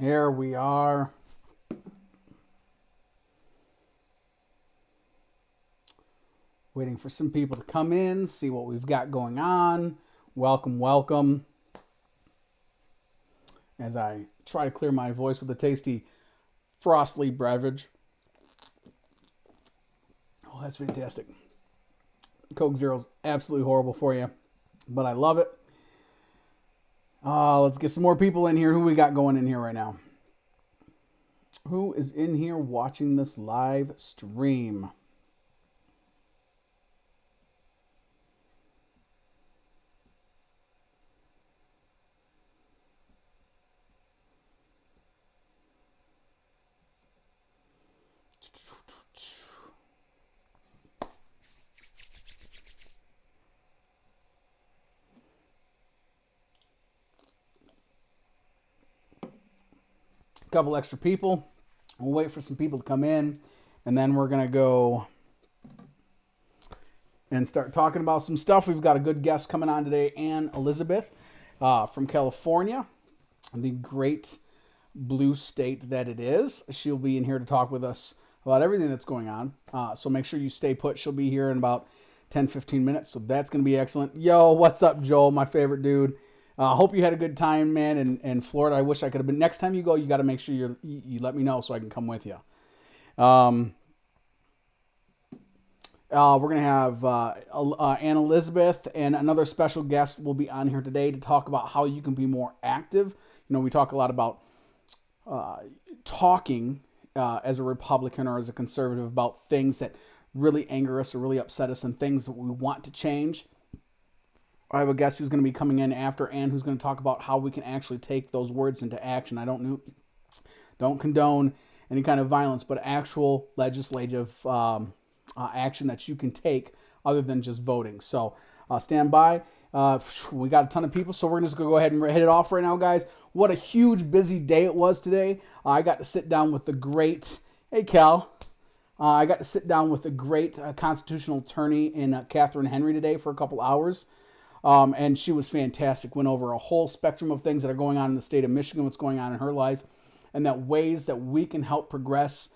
Here we are. Waiting for some people to come in, see what we've got going on. Welcome, welcome. As I try to clear my voice with a tasty frostly beverage. Oh, that's fantastic. Coke Zero's absolutely horrible for you, but I love it. Let's get some more people in here. Who we got going in here right now? Who is in here watching this live stream? Couple extra people. We'll wait for some people to come in, and then we're going to go and start talking about some stuff. We've got a good guest coming on today, Ann Elizabeth from California, the great blue state that it is. She'll be in here to talk with us about everything that's going on. So make sure you stay put. She'll be here in about 10-15 minutes, so that's going to be excellent. Yo, what's up, Joel, my favorite dude? Hope you had a good time, man, in Florida. I wish I could have been. Next time you go, you got to make sure you let me know so I can come with you. We're going to have Ann Elizabeth, and another special guest will be on here today to talk about how you can be more active. You know, we talk a lot about talking as a Republican or as a conservative about things that really anger us or really upset us and things that we want to change. I have a guest who's going to be coming in after Ann who's going to talk about how we can actually take those words into action. I don't condone any kind of violence, but actual legislative action that you can take other than just voting. So stand by. We got a ton of people, so we're just going to go ahead and hit it off right now, guys. What a huge, busy day it was today. I got to sit down with the great, hey, Cal. I got to sit down with the great constitutional attorney in Catherine Henry today for a couple hours. And she was fantastic. Went over a whole spectrum of things that are going on in the state of Michigan, what's going on in her life, and that ways that we can help progress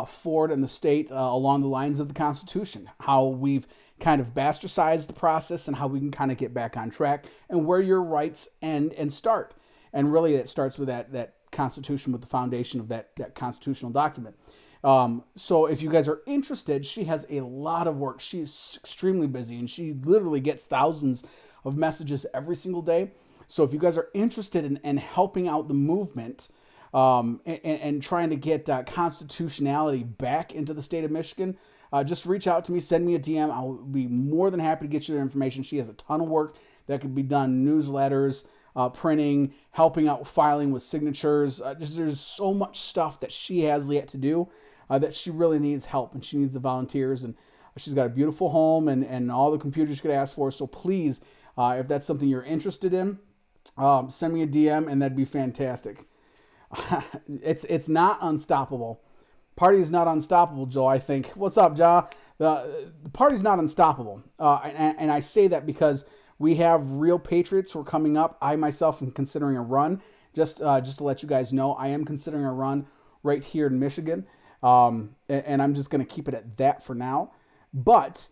forward in the state along the lines of the Constitution. How we've kind of bastardized the process and how we can kind of get back on track and where your rights end and start. And really it starts with that Constitution, with the foundation of that constitutional document. So if you guys are interested, she has a lot of work. She's extremely busy, and she literally gets thousands of messages every single day. So if you guys are interested in helping out the movement and trying to get constitutionality back into the state of Michigan, just reach out to me, send me a DM. I'll be more than happy to get you the information. She has a ton of work that could be done, newsletters, printing, helping out with filing with signatures. There's so much stuff that she has yet to do that she really needs help, and she needs the volunteers, and she's got a beautiful home and all the computers you could ask for. So please, if that's something you're interested in, send me a DM, and that'd be fantastic. It's not unstoppable. Party is not unstoppable, Joe, I think. What's up, Ja? The party's not unstoppable. And I say that because we have real patriots who are coming up. I myself am considering a run. Just to let you guys know, I am considering a run right here in Michigan. And I'm just going to keep it at that for now. But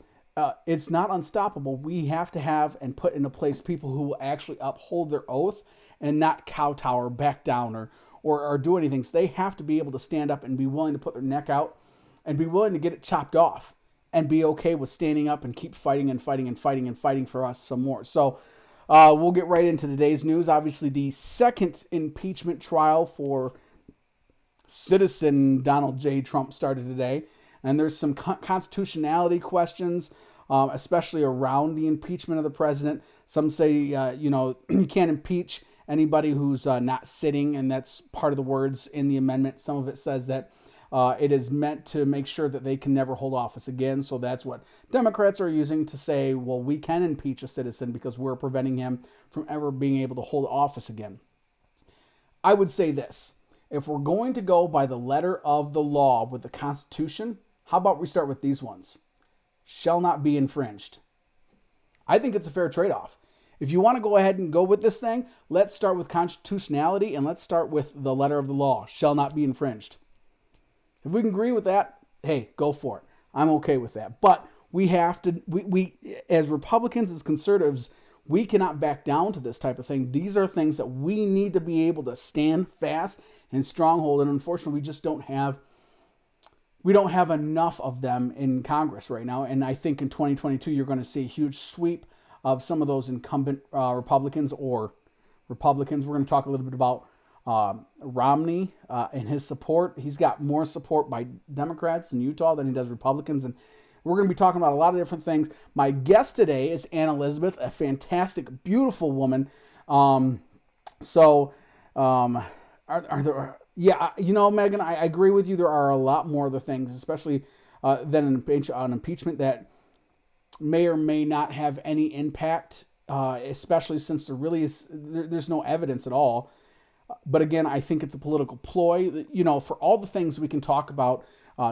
it's not unstoppable. We have to have and put into place people who will actually uphold their oath and not kowtow or back down or do anything. So they have to be able to stand up and be willing to put their neck out and be willing to get it chopped off and be okay with standing up and keep fighting and fighting and fighting and fighting for us some more. So we'll get right into today's news. Obviously, the second impeachment trial for citizen Donald J. Trump started today. And there's some constitutionality questions, especially around the impeachment of the president. Some say, you can't impeach anybody who's not sitting, and that's part of the words in the amendment. Some of it says that it is meant to make sure that they can never hold office again. So that's what Democrats are using to say, well, we can impeach a citizen because we're preventing him from ever being able to hold office again. I would say this. If we're going to go by the letter of the law with the Constitution, how about we start with these ones? Shall not be infringed. I think it's a fair trade-off. if you want to go ahead and go with this thing, let's start with constitutionality and let's start with the letter of the law, shall not be infringed. If we can agree with that, hey, go for it. I'm okay with that. But we have to, we as Republicans, as conservatives, we cannot back down to this type of thing. These are things that we need to be able to stand fast and stronghold. And unfortunately, we don't have enough of them in Congress right now. And I think in 2022, you're going to see a huge sweep of some of those incumbent Republicans. We're going to talk a little bit about Romney and his support. He's got more support by Democrats in Utah than he does Republicans. And we're going to be talking about a lot of different things. My guest today is Ann Elizabeth, a fantastic, beautiful woman. Are there... Yeah, Megan, I agree with you. There are a lot more other things, especially than on impeachment, that may or may not have any impact, especially since there's no evidence at all. But again, I think it's a political ploy. For all the things we can talk about,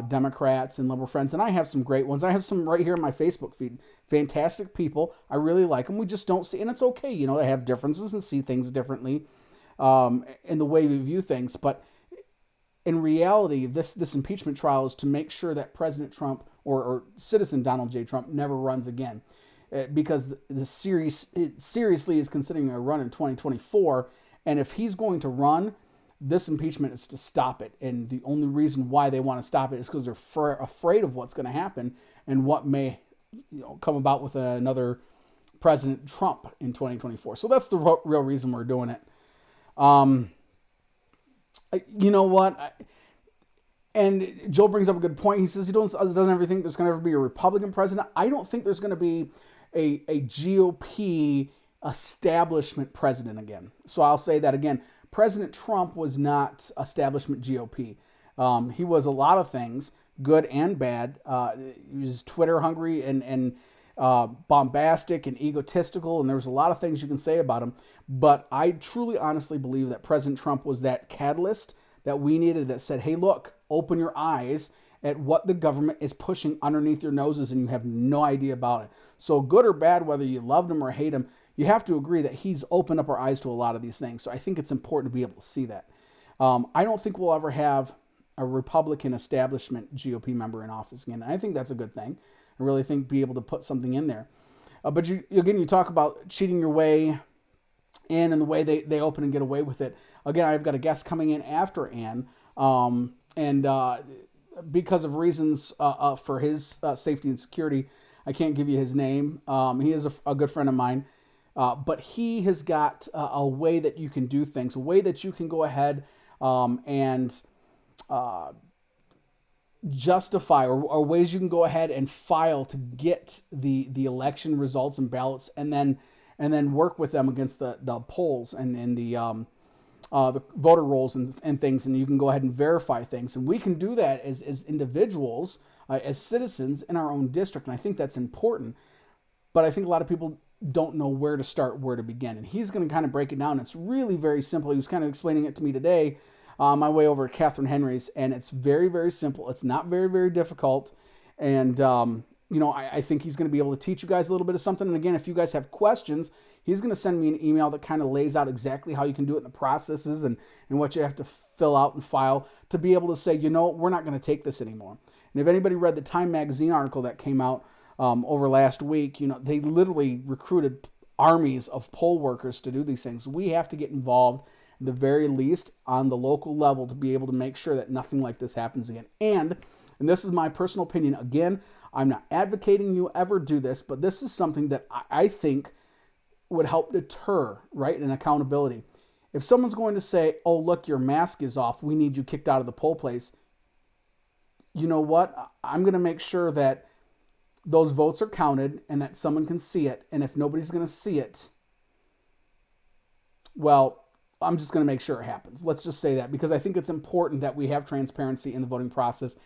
Democrats and liberal friends, and I have some great ones. I have some right here in my Facebook feed. Fantastic people. I really like them. We just don't see, and it's okay, to have differences and see things differently in the way we view things. But in reality, this impeachment trial is to make sure that President Trump or citizen Donald J. Trump never runs again, because the seriously is considering a run in 2024. And if he's going to run, this impeachment is to stop it. And the only reason why they want to stop it is because they're afraid of what's going to happen and what may come about with another President Trump in 2024. So that's the real reason we're doing it. You know what? And Joe brings up a good point. He says he doesn't ever think there's going to ever be a Republican president. I don't think there's going to be a GOP establishment president again. So I'll say that again. President Trump was not establishment GOP. He was a lot of things, good and bad. He was Twitter hungry and bombastic and egotistical, and there was a lot of things you can say about him. But I truly, honestly believe that President Trump was that catalyst that we needed, that said, hey, look, open your eyes at what the government is pushing underneath your noses, and you have no idea about it. So good or bad, whether you loved him or hate him, you have to agree that he's opened up our eyes to a lot of these things. So I think it's important to be able to see that. I don't think we'll ever have a Republican establishment GOP member in office again. And I think that's a good thing. I really think be able to put something in there. But you talk about cheating your way in and the way they open and get away with it. Again, I've got a guest coming in after Ann. Because of reasons for his safety and security, I can't give you his name. He is a good friend of mine. But he has got a way that you can do things, a way that you can go ahead and justify, or ways you can go ahead and file to get the election results and ballots, and then work with them against the polls and the voter rolls and things, and you can go ahead and verify things. And we can do that as individuals, as citizens in our own district, and I think that's important. But I think a lot of people don't know where to start, where to begin. And he's going to kind of break it down. It's really very simple. He was kind of explaining it to me today on my way over to Catherine Henry's, and it's very, very simple. It's not very, very difficult. And, I think he's going to be able to teach you guys a little bit of something. And again, if you guys have questions, he's going to send me an email that kind of lays out exactly how you can do it in the processes and what you have to fill out and file to be able to say, we're not going to take this anymore. And if anybody read the Time magazine article that came out over last week, they literally recruited armies of poll workers to do these things. We have to get involved, at the very least, on the local level to be able to make sure that nothing like this happens again. And this is my personal opinion. Again, I'm not advocating you ever do this, but this is something that I think would help deter, right, and accountability. If someone's going to say, oh, look, your mask is off, we need you kicked out of the poll place, you know what? I'm going to make sure that those votes are counted and that someone can see it. And if nobody's going to see it, well, I'm just going to make sure it happens. Let's just say that, because I think it's important that we have transparency in the voting process.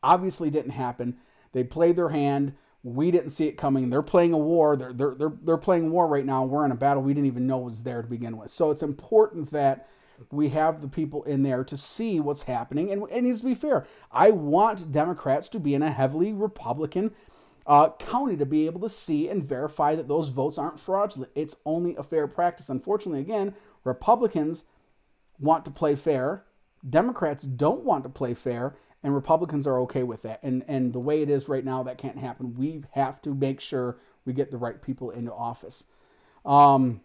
Obviously didn't happen. They played their hand. We didn't see it coming. They're playing a war. They're playing war right now. We're in a battle we didn't even know was there to begin with. So it's important that we have the people in there to see what's happening. And it needs to be fair. I want Democrats to be in a heavily Republican county to be able to see and verify that those votes aren't fraudulent. It's only a fair practice. Unfortunately, again, Republicans want to play fair. Democrats don't want to play fair, and Republicans are okay with that. And the way it is right now, that can't happen. We have to make sure we get the right people into office. So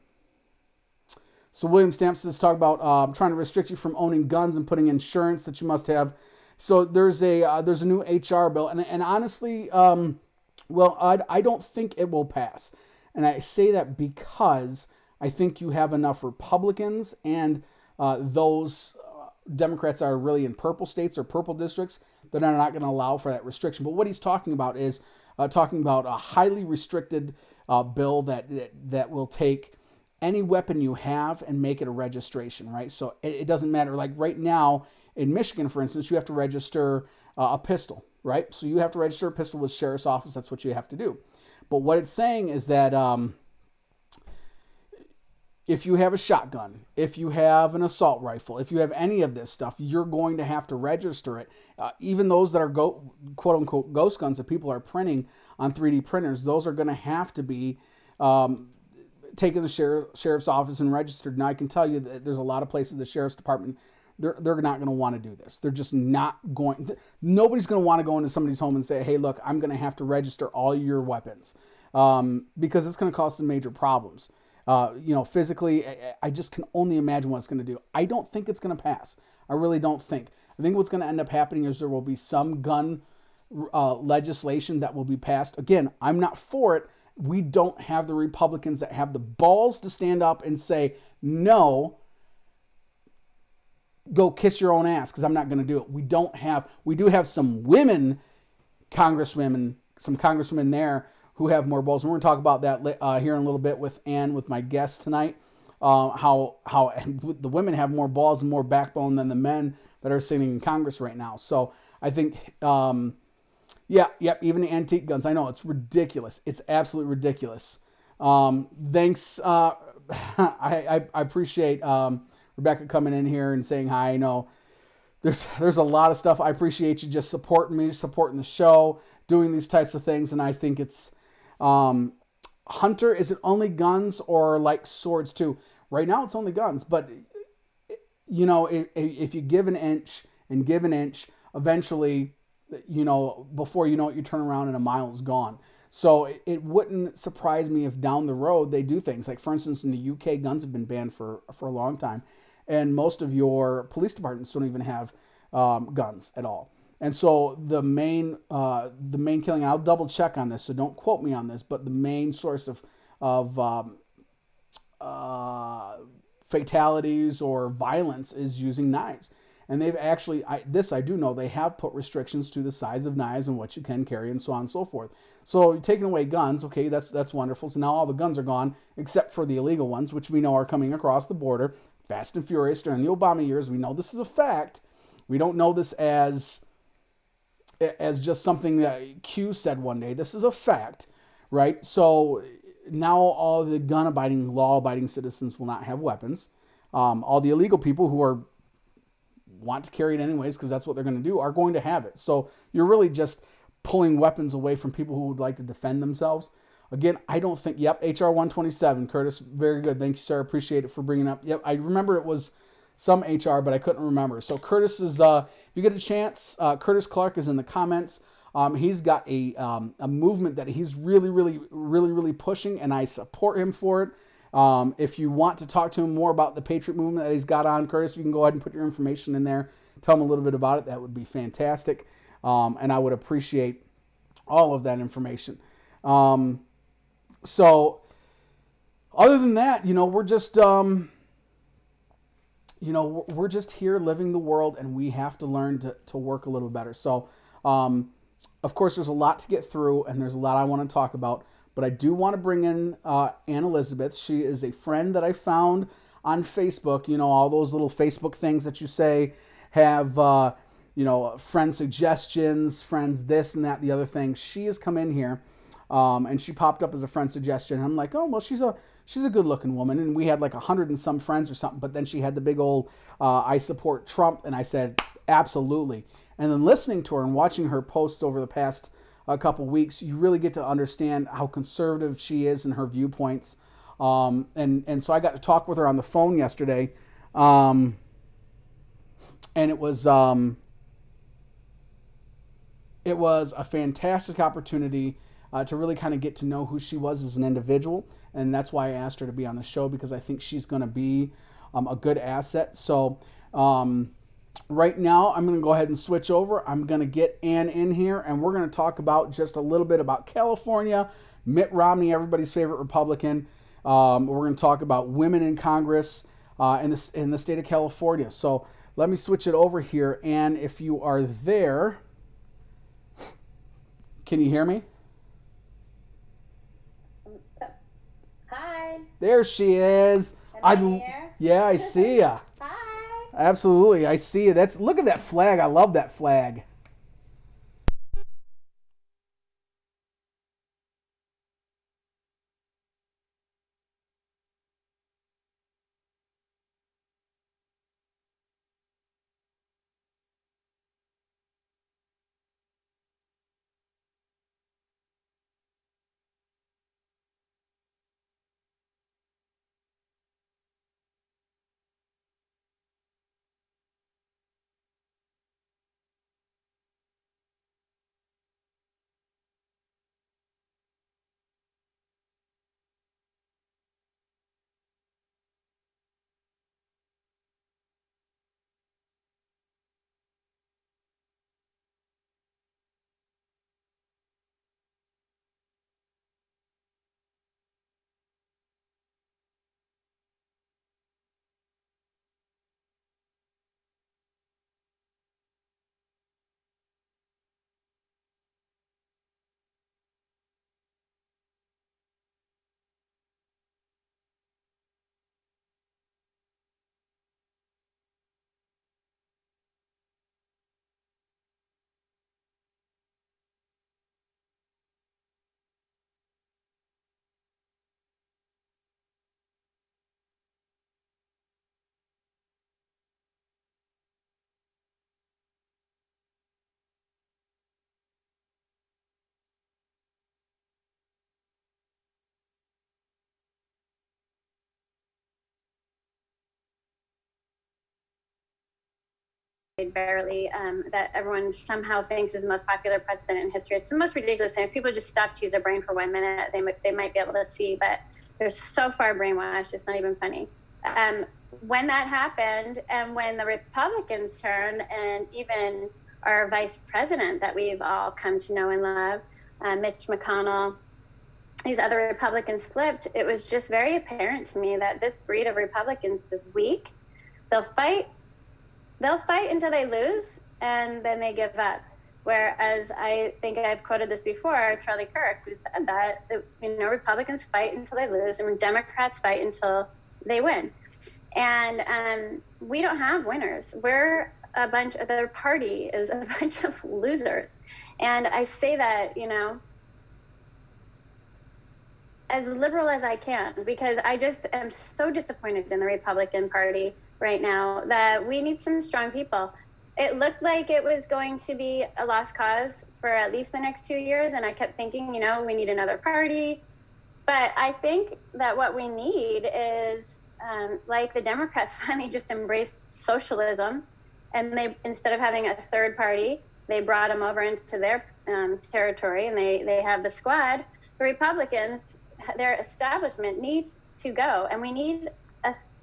William Stamps says talk about trying to restrict you from owning guns and putting insurance that you must have. So there's a new HR bill, and honestly, well, I don't think it will pass. And I say that because I think you have enough Republicans and those Democrats that are really in purple states or purple districts that are not going to allow for that restriction. But what he's talking about is talking about a highly restricted bill that will take any weapon you have and make it a registration, right? So it doesn't matter. Like right now in Michigan, for instance, you have to register a pistol, right? So you have to register a pistol with sheriff's office. That's what you have to do. But what it's saying is that if you have a shotgun, if you have an assault rifle, if you have any of this stuff, you're going to have to register it. Even those that are quote-unquote ghost guns that people are printing on 3D printers, those are going to have to be taken to the sheriff's office and registered. Now, I can tell you that there's a lot of places, the sheriff's department, they're not going to want to do this. They're just not going. Nobody's going to want to go into somebody's home and say, hey, look, I'm going to have to register all your weapons because it's going to cause some major problems. Physically, I just can only imagine what it's going to do. I don't think it's going to pass. I really don't think. I think what's going to end up happening is there will be some gun legislation that will be passed. Again, I'm not for it. We don't have the Republicans that have the balls to stand up and say, no, go kiss your own ass, because I'm not going to do it. We do have some some congresswomen there who have more balls. And we're going to talk about that here in a little bit with Ann, with my guest tonight, how the women have more balls and more backbone than the men that are sitting in Congress right now. So I think, even the antique guns. I know, it's ridiculous. It's absolutely ridiculous. Thanks. I appreciate Rebecca coming in here and saying hi. I know there's a lot of stuff. I appreciate you just supporting me, supporting the show, doing these types of things. And I think it's, Hunter, is it only guns or like swords too? Right now it's only guns, but if you give an inch and give an inch, eventually, before you know it, you turn around and a mile is gone. So it wouldn't surprise me if down the road they do things like, for instance, in the UK, guns have been banned for a long time, and most of your police departments don't even have guns at all. And so the main killing, I'll double check on this, so don't quote me on this, but the main source of fatalities or violence is using knives. And they've actually, I do know, they have put restrictions to the size of knives and what you can carry and so on and so forth. So taking away guns, okay, that's wonderful. So now all the guns are gone, except for the illegal ones, which we know are coming across the border, fast and furious during the Obama years. We know this is a fact. We don't know this as just something that Q said one day. This is a fact, right? So now all the gun-abiding, law-abiding citizens will not have weapons. All the illegal people who want to carry it anyways, because that's what they're going to do, are going to have it. So you're really just pulling weapons away from people who would like to defend themselves. Again, I don't think, HR 127, Curtis, very good. Thank you, sir. Appreciate it for bringing up. I remember it was some HR, but I couldn't remember. So Curtis is, if you get a chance, Curtis Clark is in the comments. He's got a movement that he's really pushing, and I support him for it. If you want to talk to him more about the Patriot movement that he's got on, Curtis, you can go ahead and put your information in there. Tell him a little bit about it. That would be fantastic. And I would appreciate all of that information. So other than that, we're just, we're just here living the world, and we have to learn to work a little better. So, of course, there's a lot to get through, and there's a lot I want to talk about. But I do want to bring in Ann Elizabeth. She is a friend that I found on Facebook. All those little Facebook things that you say have, friend suggestions, friends this and that, the other thing. She has come in here, and she popped up as a friend suggestion. I'm like, oh, well, she's a good-looking woman. And we had like 100 and some friends or something. But then she had the big old, I support Trump. And I said, absolutely. And then listening to her and watching her posts over the past a couple weeks, you really get to understand how conservative she is and her viewpoints. And so I got to talk with her on the phone yesterday, um, and it was a fantastic opportunity to really kind of get to know who she was as an individual, and that's why I asked her to be on the show, because I think she's going to be a good asset. So right now, I'm going to go ahead and switch over. I'm going to get Ann in here, and we're going to talk about just a little bit about California, Mitt Romney, everybody's favorite Republican. We're going to talk about women in Congress in the state of California. So let me switch it over here, Ann, if you are there. Can you hear me? Hi. There she is. Am I here? Yeah, I see ya. Hi. Absolutely, I see you. Look at that flag. I love that flag. Barely, that everyone somehow thinks is the most popular president in history. It's the most ridiculous thing. If people just stop to use their brain for 1 minute, they might be able to see, but they're so far brainwashed, it's not even funny. When that happened, and when the Republicans turned, and even our vice president that we've all come to know and love, Mitch McConnell, these other Republicans flipped, it was just very apparent to me that this breed of Republicans is weak. They'll fight until they lose, and then they give up. Whereas I think I've quoted this before, Charlie Kirk, who said that, Republicans fight until they lose, and Democrats fight until they win. And we don't have winners. Their party is a bunch of losers. And I say that, as liberal as I can, because I just am so disappointed in the Republican Party right now that we need some strong people. It looked like it was going to be a lost cause for at least the next 2 years, and I kept thinking, we need another party. But I think that what we need is, like the Democrats finally just embraced socialism, and they, instead of having a third party, they brought them over into their territory, and they have the squad. The Republicans, their establishment needs to go, and we need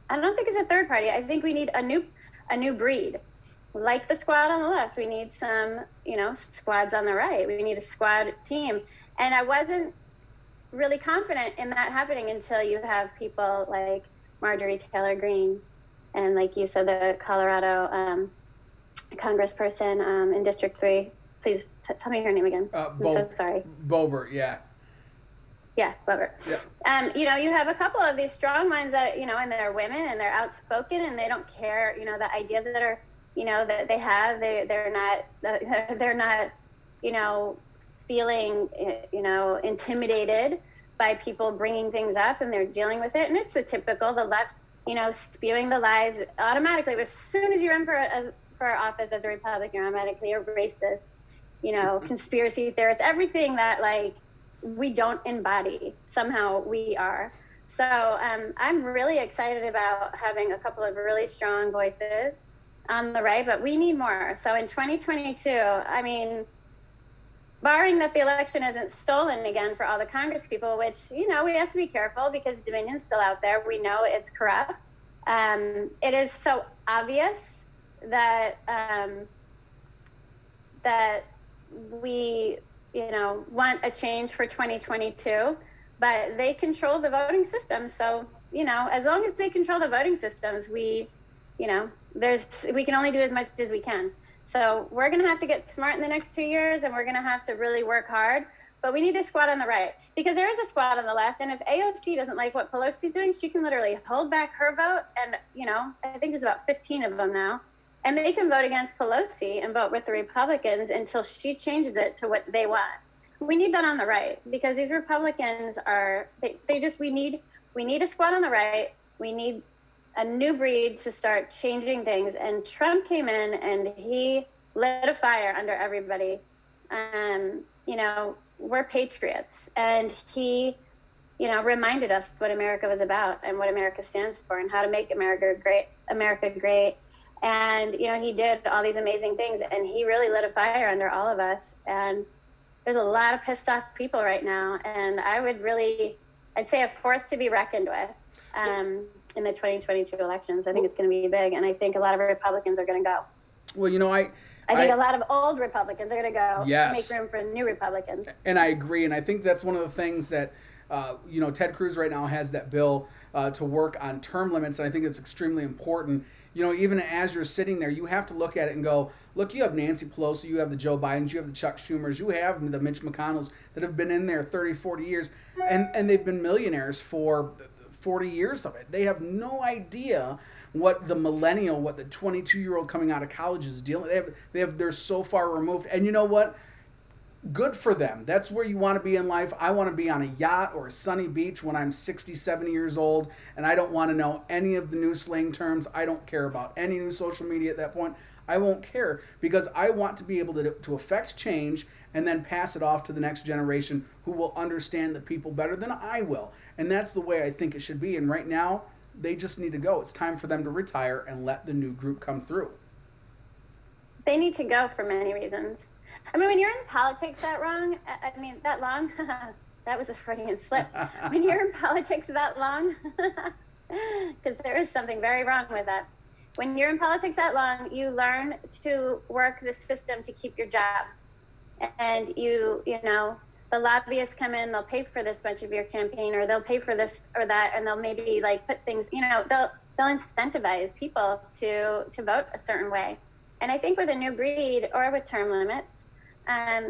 I don't think it's a third party. I think we need a new breed. Like the squad on the left, we need some, squads on the right. We need a squad team. And I wasn't really confident in that happening until you have people like Marjorie Taylor Greene, and like you said, the Colorado congressperson in District 3. Please tell me her name again. I'm so sorry. Boebert, yeah. Yeah, Robert. Yeah. You have a couple of these strong minds that, and they're women and they're outspoken and they don't care, the ideas that are, that they have, they're not, feeling, intimidated by people bringing things up, and they're dealing with it. And it's the left, spewing the lies automatically. As soon as you run for office as a Republican, you're automatically a racist. conspiracy theorists, everything that like we don't embody, somehow we are. So I'm really excited about having a couple of really strong voices on the right, but we need more. So in 2022, I mean, barring that the election isn't stolen again for all the Congress people, which, we have to be careful because Dominion's still out there. We know it's corrupt. It is so obvious that that we, want a change for 2022, but they control the voting system. So, as long as they control the voting systems, we can only do as much as we can. So we're going to have to get smart in the next 2 years, and we're going to have to really work hard. But we need a squad on the right, because there is a squad on the left. And if AOC doesn't like what Pelosi's doing, she can literally hold back her vote. And, I think there's about 15 of them now. And they can vote against Pelosi and vote with the Republicans until she changes it to what they want. We need that on the right, because these Republicans we need a squad on the right. We need a new breed to start changing things. And Trump came in and he lit a fire under everybody. We're patriots, and he, reminded us what America was about and what America stands for and how to make America great. And, he did all these amazing things, and he really lit a fire under all of us. And there's a lot of pissed off people right now. And I'd say a force to be reckoned with. In the 2022 elections. I think it's going to be big, and I think a lot of Republicans are going to go. Well, I think a lot of old Republicans are going to go. Yes. Make room for new Republicans. And I agree, and I think that's one of the things that, Ted Cruz right now has that bill to work on term limits, and I think it's extremely important. Even as you're sitting there, you have to look at it and go, look, you have Nancy Pelosi, you have the Joe Bidens, you have the Chuck Schumers, you have the Mitch McConnells that have been in there 30, 40 years, and they've been millionaires for 40 years of it. They have no idea what the 22-year-old coming out of college is dealing with. They're so far removed. And you know what? Good for them. That's where you want to be in life. I want to be on a yacht or a sunny beach when I'm 60, 70 years old, and I don't want to know any of the new slang terms. I don't care about any new social media at that point. I won't care, because I want to be able to affect change and then pass it off to the next generation who will understand the people better than I will. And that's the way I think it should be. And right now, they just need to go. It's time for them to retire and let the new group come through. They need to go for many reasons. I mean, when you're in politics that long, that was a Freudian slip. When you're in politics that long, because there is something very wrong with that. When you're in politics that long, you learn to work the system to keep your job. And the lobbyists come in, they'll pay for this much of your campaign, or they'll pay for this or that, and they'll maybe like put things, they'll incentivize people to vote a certain way. And I think with a new breed or with term limits,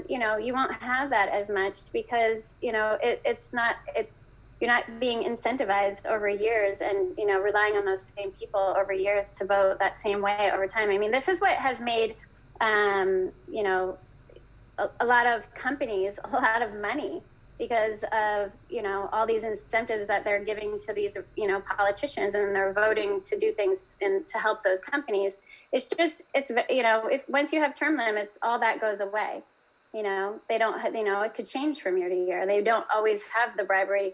you won't have that as much, because, you're not being incentivized over years and, relying on those same people over years to vote that same way over time. I mean, this is what has made, a lot of companies a lot of money, because of, all these incentives that they're giving to these, politicians, and they're voting to do things to help those companies. If once you have term limits, all that goes away. They don't, it could change from year to year. They don't always have the bribery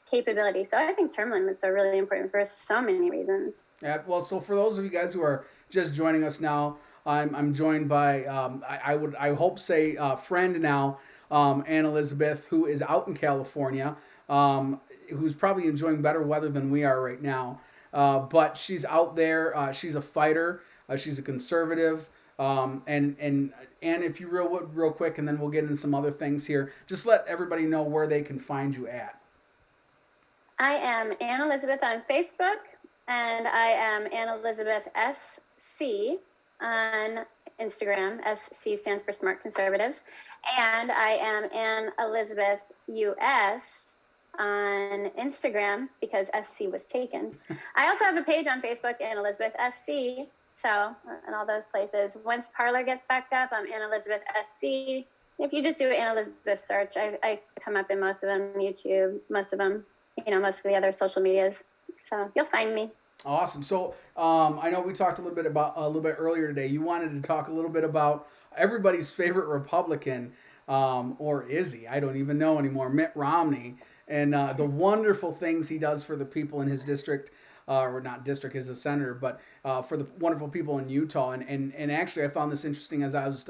capability. So I think term limits are really important for so many reasons. Yeah, well, so for those of you guys who are just joining us now, I'm joined by I hope friend now, Ann Elizabeth, who is out in California, who's probably enjoying better weather than we are right now. But she's out there. She's a fighter. She's a conservative. And if you real quick, and then we'll get into some other things here. Just let everybody know where they can find you at. I am Ann Elizabeth on Facebook, and I am Ann Elizabeth SC on Instagram. SC stands for Smart Conservative. And I am Ann Elizabeth US on Instagram, because SC was taken. I also have a page on Facebook, Ann Elizabeth SC. So, in all those places. Once Parler gets back up, I'm Ann Elizabeth SC. If you just do Ann Elizabeth search, I come up in most of them, YouTube, most of them, most of the other social medias. So you'll find me. Awesome. So I know we talked a little bit earlier today. You wanted to talk a little bit about everybody's favorite Republican, or is he? I don't even know anymore. Mitt Romney, and the wonderful things he does for the people in his district, or not district as a senator, but for the wonderful people in Utah. And actually, I found this interesting as I was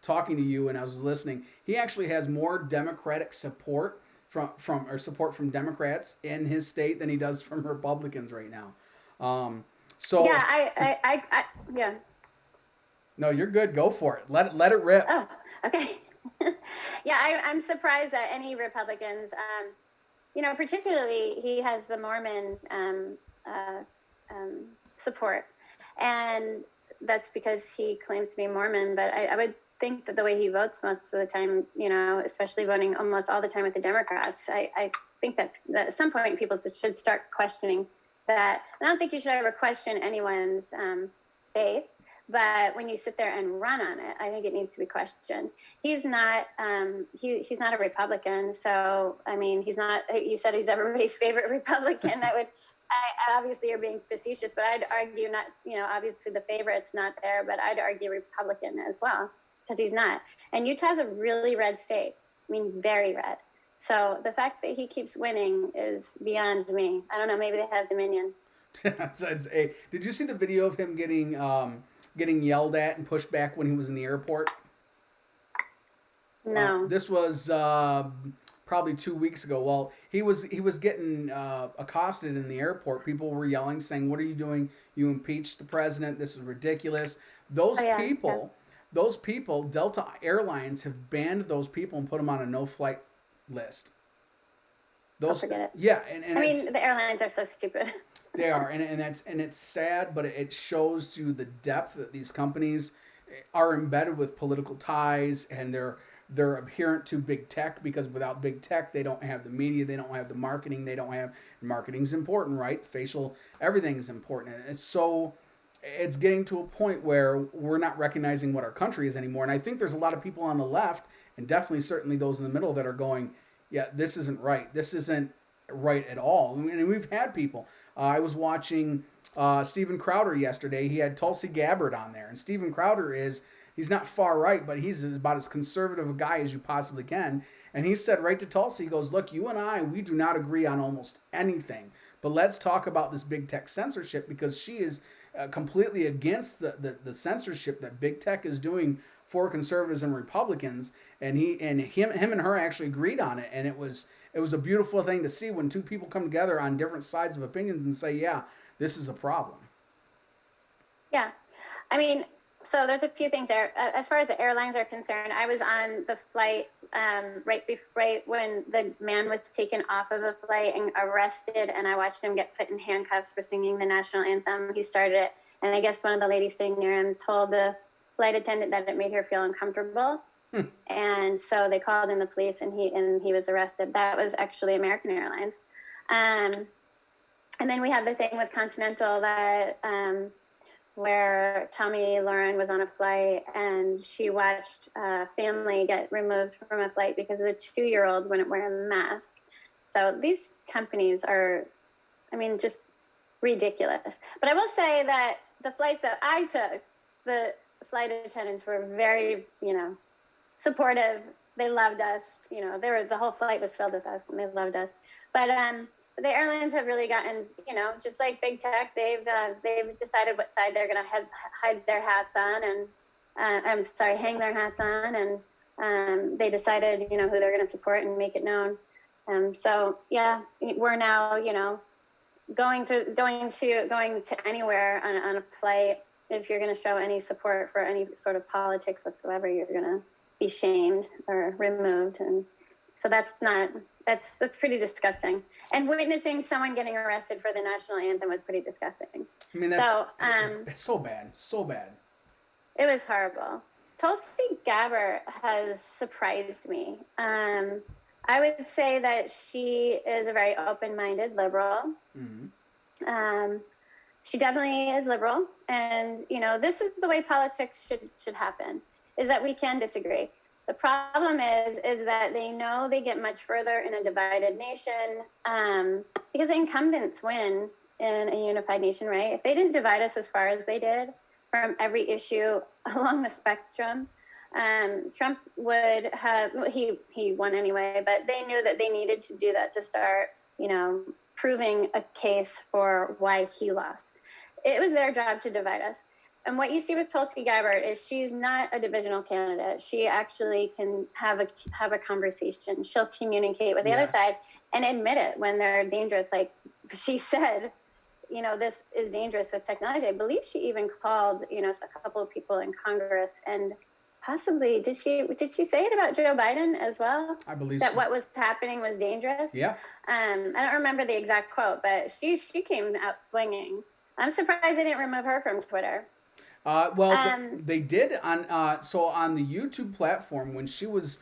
talking to you and I was listening. He actually has more Democratic support from Democrats in his state than he does from Republicans right now. Um, so Yeah, yeah. no, you're good. Go for it. Let it rip. Oh, okay. Yeah, I'm surprised that any Republicans, particularly he has the Mormon support, and that's because he claims to be Mormon. But I would think that the way he votes most of the time, especially voting almost all the time with the Democrats, I think that at some point people should start questioning that. I don't think you should ever question anyone's faith. But when you sit there and run on it, I think it needs to be questioned. He's not he's not a Republican, so I mean he's not. You said he's everybody's favorite Republican. That would obviously you're being facetious, but I'd argue not. Obviously the favorite's not there, but I'd argue Republican as well because he's not. And Utah's a really red state. I mean, very red. So the fact that he keeps winning is beyond me. I don't know. Maybe they have Dominion. Did you see the video of him getting yelled at and pushed back when he was in the airport? No. This was probably 2 weeks ago. Well, he was getting accosted in the airport. People were yelling, saying, "What are you doing? You impeached the president. This is ridiculous." Those people, Delta Airlines have banned those people and put them on a no-flight list. I'll forget it. Yeah, I mean, the airlines are so stupid. They are, and it's sad, but it shows you the depth that these companies are embedded with political ties, and they're adherent to big tech because without big tech, they don't have the media, they don't have the marketing, marketing's important, right? Facial, everything is important, and it's getting to a point where we're not recognizing what our country is anymore. And I think there's a lot of people on the left, and definitely certainly those in the middle that are going, yeah, this isn't right. This isn't right at all. I mean, we've had people. I was watching Steven Crowder yesterday. He had Tulsi Gabbard on there. And Steven Crowder he's not far right, but he's about as conservative a guy as you possibly can. And he said right to Tulsi, he goes, "Look, you and we do not agree on almost anything. But let's talk about this big tech censorship because she is completely against the censorship that big tech is doing for conservatives and Republicans." And him and her actually agreed on it. And it was a beautiful thing to see when two people come together on different sides of opinions and say, yeah, this is a problem. Yeah. I mean, so there's a few things there. As far as the airlines are concerned, I was on the flight right when the man was taken off of a flight and arrested, and I watched him get put in handcuffs for singing the national anthem. He started it, and I guess one of the ladies sitting near him told the flight attendant that it made her feel uncomfortable. And so they called in the police, and he was arrested. That was actually American Airlines. And then we had the thing with Continental that where Tommy Lauren was on a flight, and she watched a family get removed from a flight because the 2-year-old wouldn't wear a mask. So these companies are, I mean, just ridiculous. But I will say that the flights that I took, the flight attendants were very, supportive. They loved us. The whole flight was filled with us, and they loved us. But the airlines have really gotten, just like big tech, they've decided what side they're going to hide their hats on, and hang their hats on, and they decided, who they're going to support and make it known. So yeah, we're now, going to anywhere on a flight. If you're going to show any support for any sort of politics whatsoever, you're going to be shamed or removed, and so that's pretty disgusting. And witnessing someone getting arrested for the national anthem was pretty disgusting. I mean, it's so bad. It was horrible. Tulsi Gabbard has surprised me. I would say that she is a very open-minded liberal. Mm-hmm. She definitely is liberal, and this is the way politics should happen. Is that we can disagree. The problem is that they know they get much further in a divided nation because the incumbents win in a unified nation, right? If they didn't divide us as far as they did from every issue along the spectrum, Trump would have, he won anyway, but they knew that they needed to do that to start, proving a case for why he lost. It was their job to divide us. And what you see with Tulsi Gabbard is she's not a divisional candidate. She actually can have a conversation. She'll communicate with the other side and admit it when they're dangerous. Like she said, this is dangerous with technology. I believe she even called, a couple of people in Congress, and possibly did she say it about Joe Biden as well? I believe that so. What was happening was dangerous. Yeah. I don't remember the exact quote, but she came out swinging. I'm surprised they didn't remove her from Twitter. They did on on the YouTube platform when she was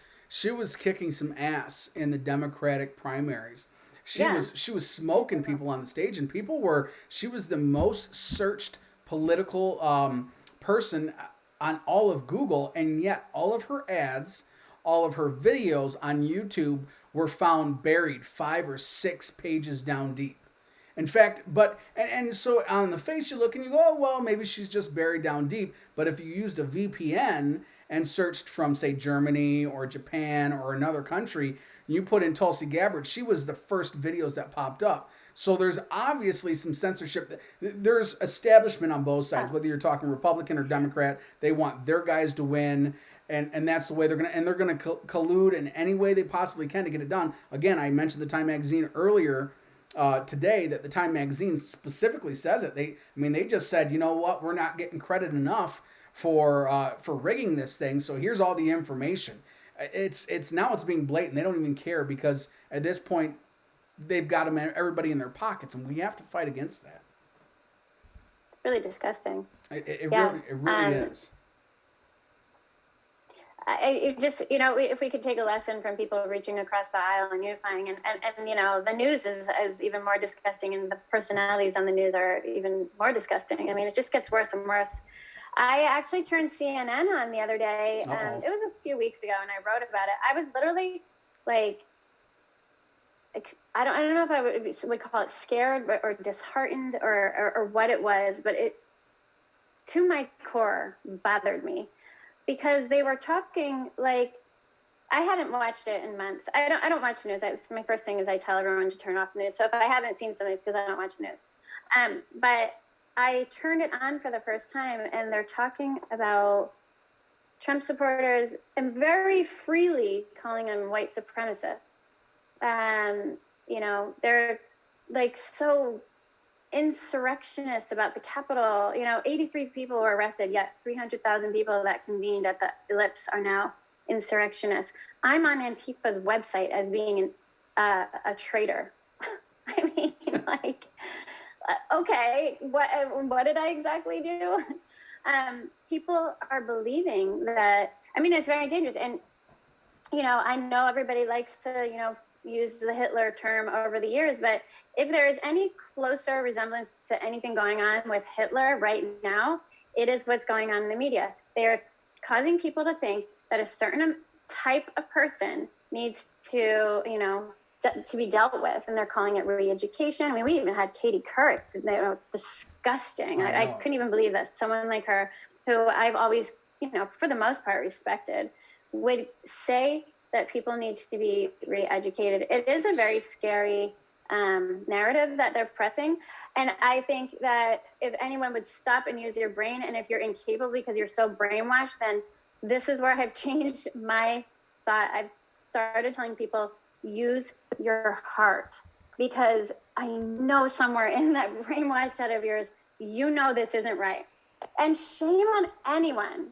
kicking some ass in the Democratic primaries. She was smoking people on the stage, and she was the most searched political person on all of Google, and yet all of her ads, all of her videos on YouTube were found buried 5 or 6 pages down deep. In fact, and so on the face you look and you go, oh, well, maybe she's just buried down deep. But if you used a VPN and searched from, say, Germany or Japan or another country, you put in Tulsi Gabbard, she was the first videos that popped up. So there's obviously some censorship. There's establishment on both sides, whether you're talking Republican or Democrat. They want their guys to win. And that's the way they're going to collude in any way they possibly can to get it done. Again, I mentioned the Time Magazine earlier today that the Time Magazine specifically says it. They just said, you know what, we're not getting credit enough for rigging this thing. So here's all the information. It's being blatant. They don't even care because at this point they've got everybody in their pockets, and we have to fight against that. Really disgusting. It really is. It just, if we could take a lesson from people reaching across the aisle and unifying, and the news is even more disgusting, and the personalities on the news are even more disgusting. I mean, it just gets worse and worse. I actually turned CNN on the other day. It was a few weeks ago, and I wrote about it. I was literally like, I don't know if I would call it scared or disheartened or what it was, but it, to my core, bothered me. Because they were talking like, I hadn't watched it in months. I don't watch news. My first thing is I tell everyone to turn off news. So if I haven't seen something, it's because I don't watch news. But I turned it on for the first time, and they're talking about Trump supporters and very freely calling them white supremacists. They're like so insurrectionists about the Capitol. 83 people were arrested, yet 300,000 people that convened at the Ellipse are now insurrectionists. I'm on Antifa's website as being a traitor. I mean, okay, what did I exactly do? People are believing that. I mean, it's very dangerous. And I know everybody likes to use the Hitler term over the years, but if there is any closer resemblance to anything going on with Hitler right now, it is what's going on in the media. They are causing people to think that a certain type of person needs to, to be dealt with, and they're calling it re-education. I mean, we even had Katie Couric, disgusting. I couldn't even believe that someone like her, who I've always, for the most part respected, would say that people need to be re-educated. It is a very scary narrative that they're pressing. And I think that if anyone would stop and use your brain, and if you're incapable because you're so brainwashed, then this is where I've changed my thought. I've started telling people, use your heart, because I know somewhere in that brainwashed head of yours, this isn't right. And shame on anyone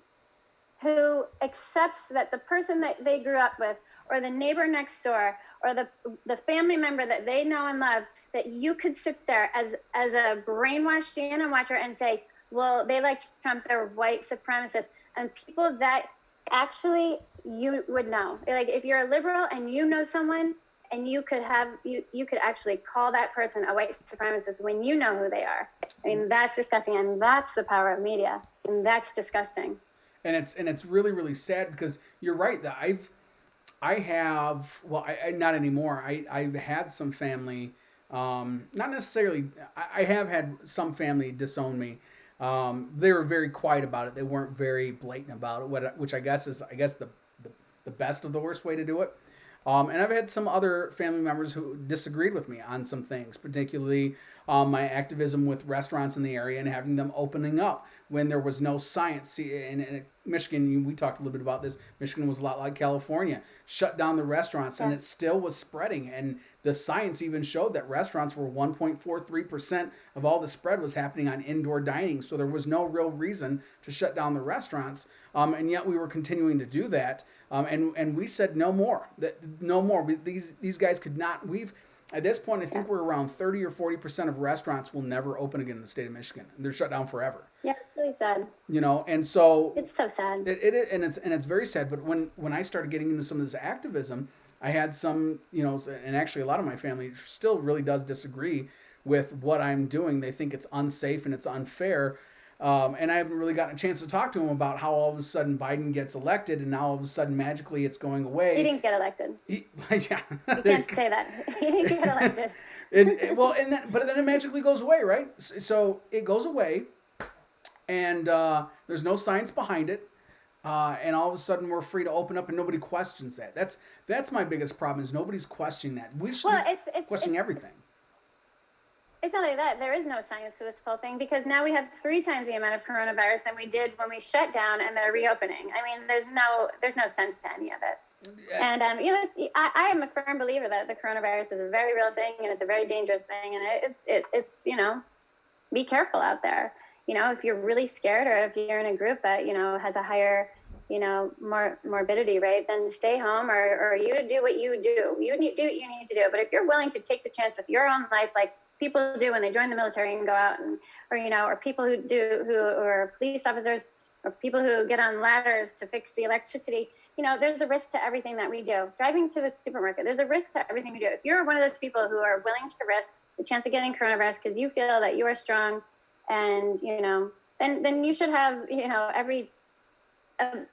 who accepts that the person that they grew up with, or the neighbor next door, or the family member that they know and love, that you could sit there as a brainwashed Shannon watcher and say, well, they like Trump, they're white supremacists. And people that actually you would know. Like, if you're a liberal and you know someone, and you could actually call that person a white supremacist when you know who they are. I mean, that's disgusting, and that's the power of media, and that's disgusting. And it's really, really sad, because you're right that I have not anymore. I've had some family, not necessarily. I have had some family disown me, They were very quiet about it. They weren't very blatant about it, which I guess is the best of the worst way to do it. And I've had some other family members who disagreed with me on some things, particularly my activism with restaurants in the area and having them opening up when there was no science. See, in Michigan, we talked a little bit about this. Michigan was a lot like California, shut down the restaurants, and Yeah. it still was spreading. And the science even showed that restaurants were 1.43% of all the spread was happening on indoor dining. So there was no real reason to shut down the restaurants. And yet we were continuing to do that. And we said no more. That no more. These guys could not. We've at this point, I think we're around 30 or 40% of restaurants will never open again in the state of Michigan. They're shut down forever. Yeah, it's really sad. And so It's so sad. it's very sad. But when I started getting into some of this activism, I had some, and actually a lot of my family still really does disagree with what I'm doing. They think it's unsafe and it's unfair. And I haven't really gotten a chance to talk to him about how all of a sudden Biden gets elected and now all of a sudden magically it's going away. He didn't get elected. Yeah. You can't say that. He didn't get elected. But then it magically goes away, right? So it goes away, and there's no science behind it, and all of a sudden we're free to open up, and nobody questions that. That's my biggest problem is nobody's questioning that. We should be questioning everything. It's not like that. There is no science to this whole thing because now we have 3 times the amount of coronavirus than we did when we shut down and they're reopening. I mean, there's no sense to any of it. Yeah. And I am a firm believer that the coronavirus is a very real thing and it's a very dangerous thing, and it's be careful out there. If you're really scared or if you're in a group that has a higher morbidity rate, then stay home or you do what you do. You do what you need to do. But if you're willing to take the chance with your own life, like people do when they join the military and go out or people who are police officers or people who get on ladders to fix the electricity, there's a risk to everything that we do. Driving to the supermarket, there's a risk to everything we do. If you're one of those people who are willing to risk the chance of getting coronavirus because you feel that you are strong and, then you should have, every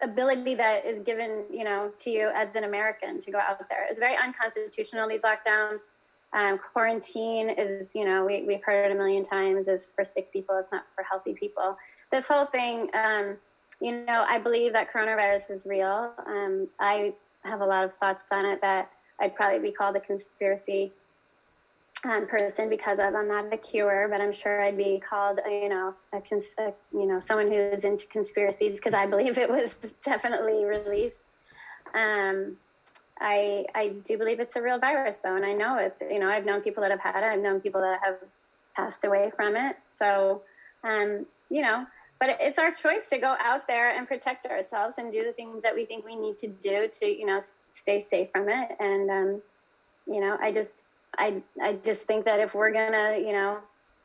ability that is given, to you as an American to go out there. It's very unconstitutional, these lockdowns. Quarantine is, we've heard it a million times, is for sick people. It's not for healthy people. This whole thing, I believe that coronavirus is real. I have a lot of thoughts on it that I'd probably be called a conspiracy person because I'm not a cure, but I'm sure I'd be called, someone who's into conspiracies because I believe it was definitely released. I do believe it's a real virus, though, and I know it's, I've known people that have had it. I've known people that have passed away from it. So, but it's our choice to go out there and protect ourselves and do the things that we think we need to do to, stay safe from it. And, I just think that if we're going to,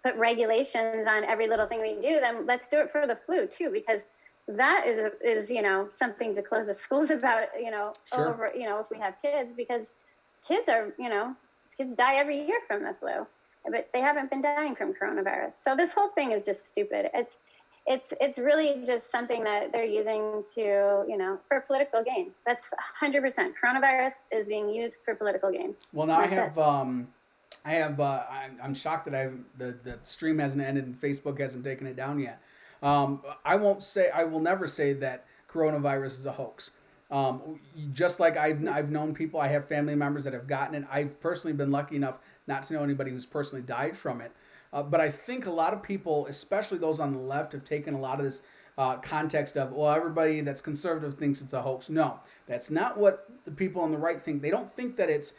put regulations on every little thing we do, then let's do it for the flu, too, because that is something to close the schools about, Sure. over, if we have kids, because kids die every year from the flu, but they haven't been dying from coronavirus. So this whole thing is just stupid. It's really just something that they're using to, for political gain. That's 100%. Coronavirus is being used for political gain. Well, now I'm shocked that the stream hasn't ended and Facebook hasn't taken it down yet. I will never say that coronavirus is a hoax. Just like I've known people, I have family members that have gotten it. I've personally been lucky enough not to know anybody who's personally died from it. But I think a lot of people, especially those on the left, have taken a lot of this context of, well, everybody that's conservative thinks it's a hoax. No, that's not what the people on the right think. They don't think that it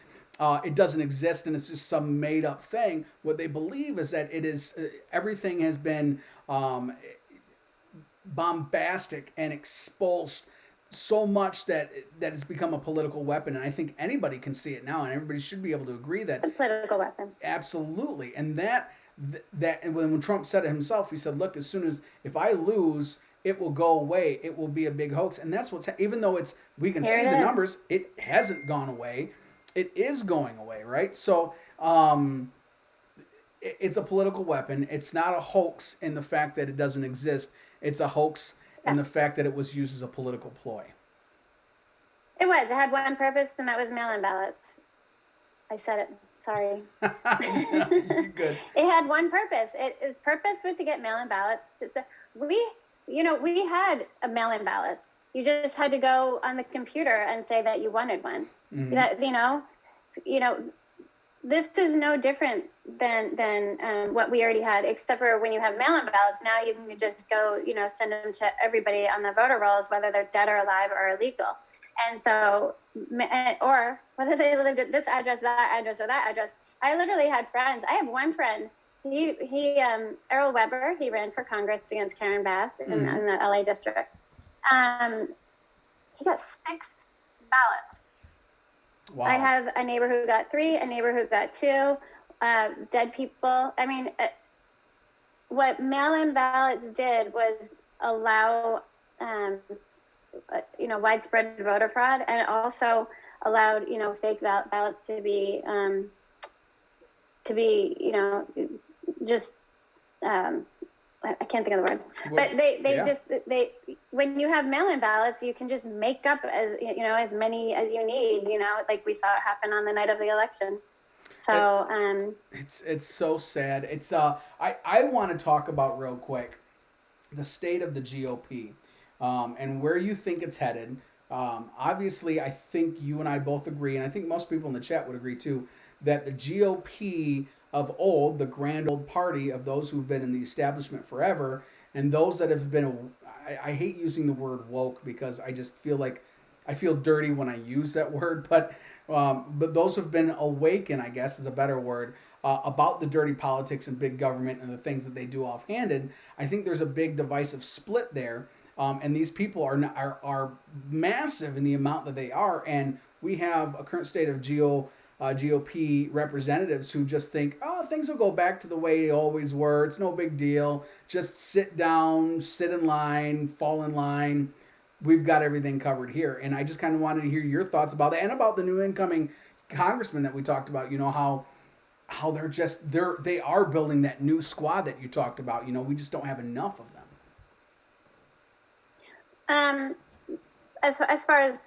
doesn't exist and it's just some made up thing. What they believe is that it is everything has been bombastic and exposed so much that it's become a political weapon. And I think anybody can see it now, and everybody should be able to agree that it's a political weapon. Absolutely. And that when Trump said it himself, he said, look, if I lose, it will go away. It will be a big hoax. And that's even though we can see the numbers, it hasn't gone away. It is going away, right? So it's a political weapon. It's not a hoax in the fact that it doesn't exist. It's a hoax in the fact that it was used as a political ploy. It was. It had one purpose, and that was mail-in ballots. I said it. Sorry. You're good. It had one purpose. Its purpose was to get mail-in ballots. We, we had a mail-in ballots. You just had to go on the computer and say that you wanted one. Mm-hmm. That this is no different than what we already had, except for when you have mail-in ballots. Now you can just go, send them to everybody on the voter rolls, whether they're dead or alive or illegal. And so, or whether they lived at this address, that address, or that address. I literally had friends. I have one friend. Errol Weber. He ran for Congress against Karen Bass in the LA district. He got 6 ballots. Wow. I have a neighbor who got 3, a neighbor who got 2, dead people. I mean, what mail-in ballots did was allow, widespread voter fraud, and it also allowed, fake ballots to be, just, I can't think of the word, but they when you have mail-in ballots, you can just make up as many as you need, like we saw it happen on the night of the election. So it's so sad. It's I want to talk about real quick the state of the GOP, and where you think it's headed. Obviously, I think you and I both agree, and I think most people in the chat would agree too, that the GOP of old, the grand old party of those who've been in the establishment forever, and those that have been, I hate using the word woke because I just feel like I feel dirty when I use that word, but those who've been awakened, I guess is a better word, about the dirty politics and big government and the things that they do offhanded. I think there's a big divisive split there, and these people are massive in the amount that they are, and we have a current state of GOP representatives who just think, oh, things will go back to the way they always were. It's no big deal. Just sit down, sit in line, fall in line. We've got everything covered here. And I just kind of wanted to hear your thoughts about that and about the new incoming congressman that we talked about, how they are building that new squad that you talked about. We just don't have enough of them. As far as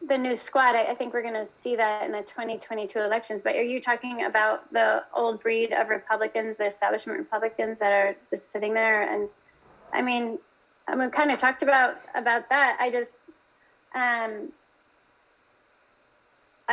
the new squad, I think we're going to see that in the 2022 elections. But are you talking about the old breed of Republicans, the establishment Republicans that are just sitting there? And I mean, we kind of talked about that. I just, I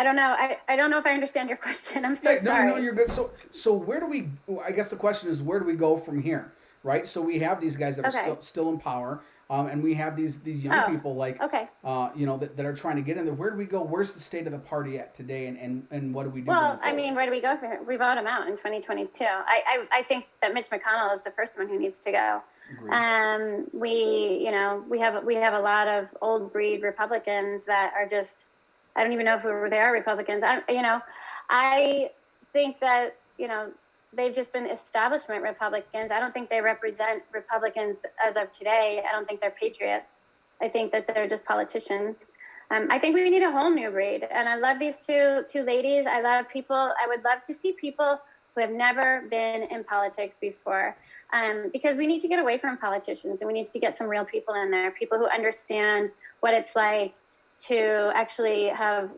don't know. I don't know if I understand your question. I'm so sorry. No, you're good. So where do we? I guess the question is, where do we go from here? Right. So we have these guys that are still in power. And we have these young people like, that are trying to get in there. Where do we go? Where's the state of the party at today? And what do we do? Well, I mean, where do we go from here? We vote him out in 2022. I think that Mitch McConnell is the first one who needs to go. Agreed. We have a lot of old breed Republicans that are just, I don't even know if they are Republicans. I think that, they've just been establishment Republicans. I don't think they represent Republicans as of today. I don't think they're patriots. I think that they're just politicians. I think we need a whole new breed. And I love these two ladies. I would love to see people who have never been in politics before, because we need to get away from politicians and we need to get some real people in there, people who understand what it's like to actually have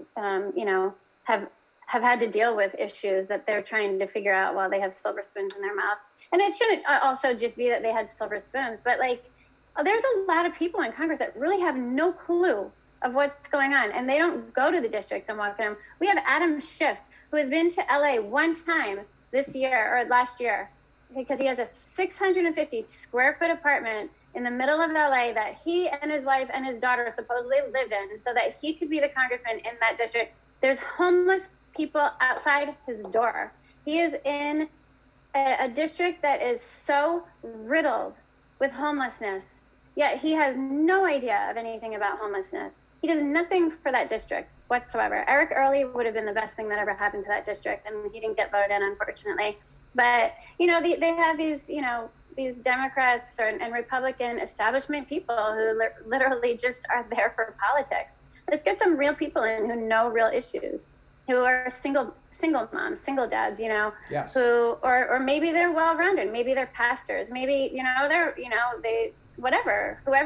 had to deal with issues that they're trying to figure out while they have silver spoons in their mouth. And it shouldn't also just be that they had silver spoons, but there's a lot of people in Congress that really have no clue of what's going on, and they don't go to the districts and walk in them. We have Adam Schiff, who has been to LA one time this year or last year, because he has a 650 square foot apartment in the middle of LA that he and his wife and his daughter supposedly live in so that he could be the congressman in that district. There's homeless people outside his door. He is in a district that is so riddled with homelessness, yet he has no idea of anything about homelessness. He does nothing for that district whatsoever. Eric Early would have been the best thing that ever happened to that district, and he didn't get voted in, unfortunately. But they have these Democrats and Republican establishment people who literally just are there for politics. Let's get some real people in who know real issues, who are single moms, single dads, yes. who, or maybe they're well-rounded, maybe they're pastors, maybe, whoever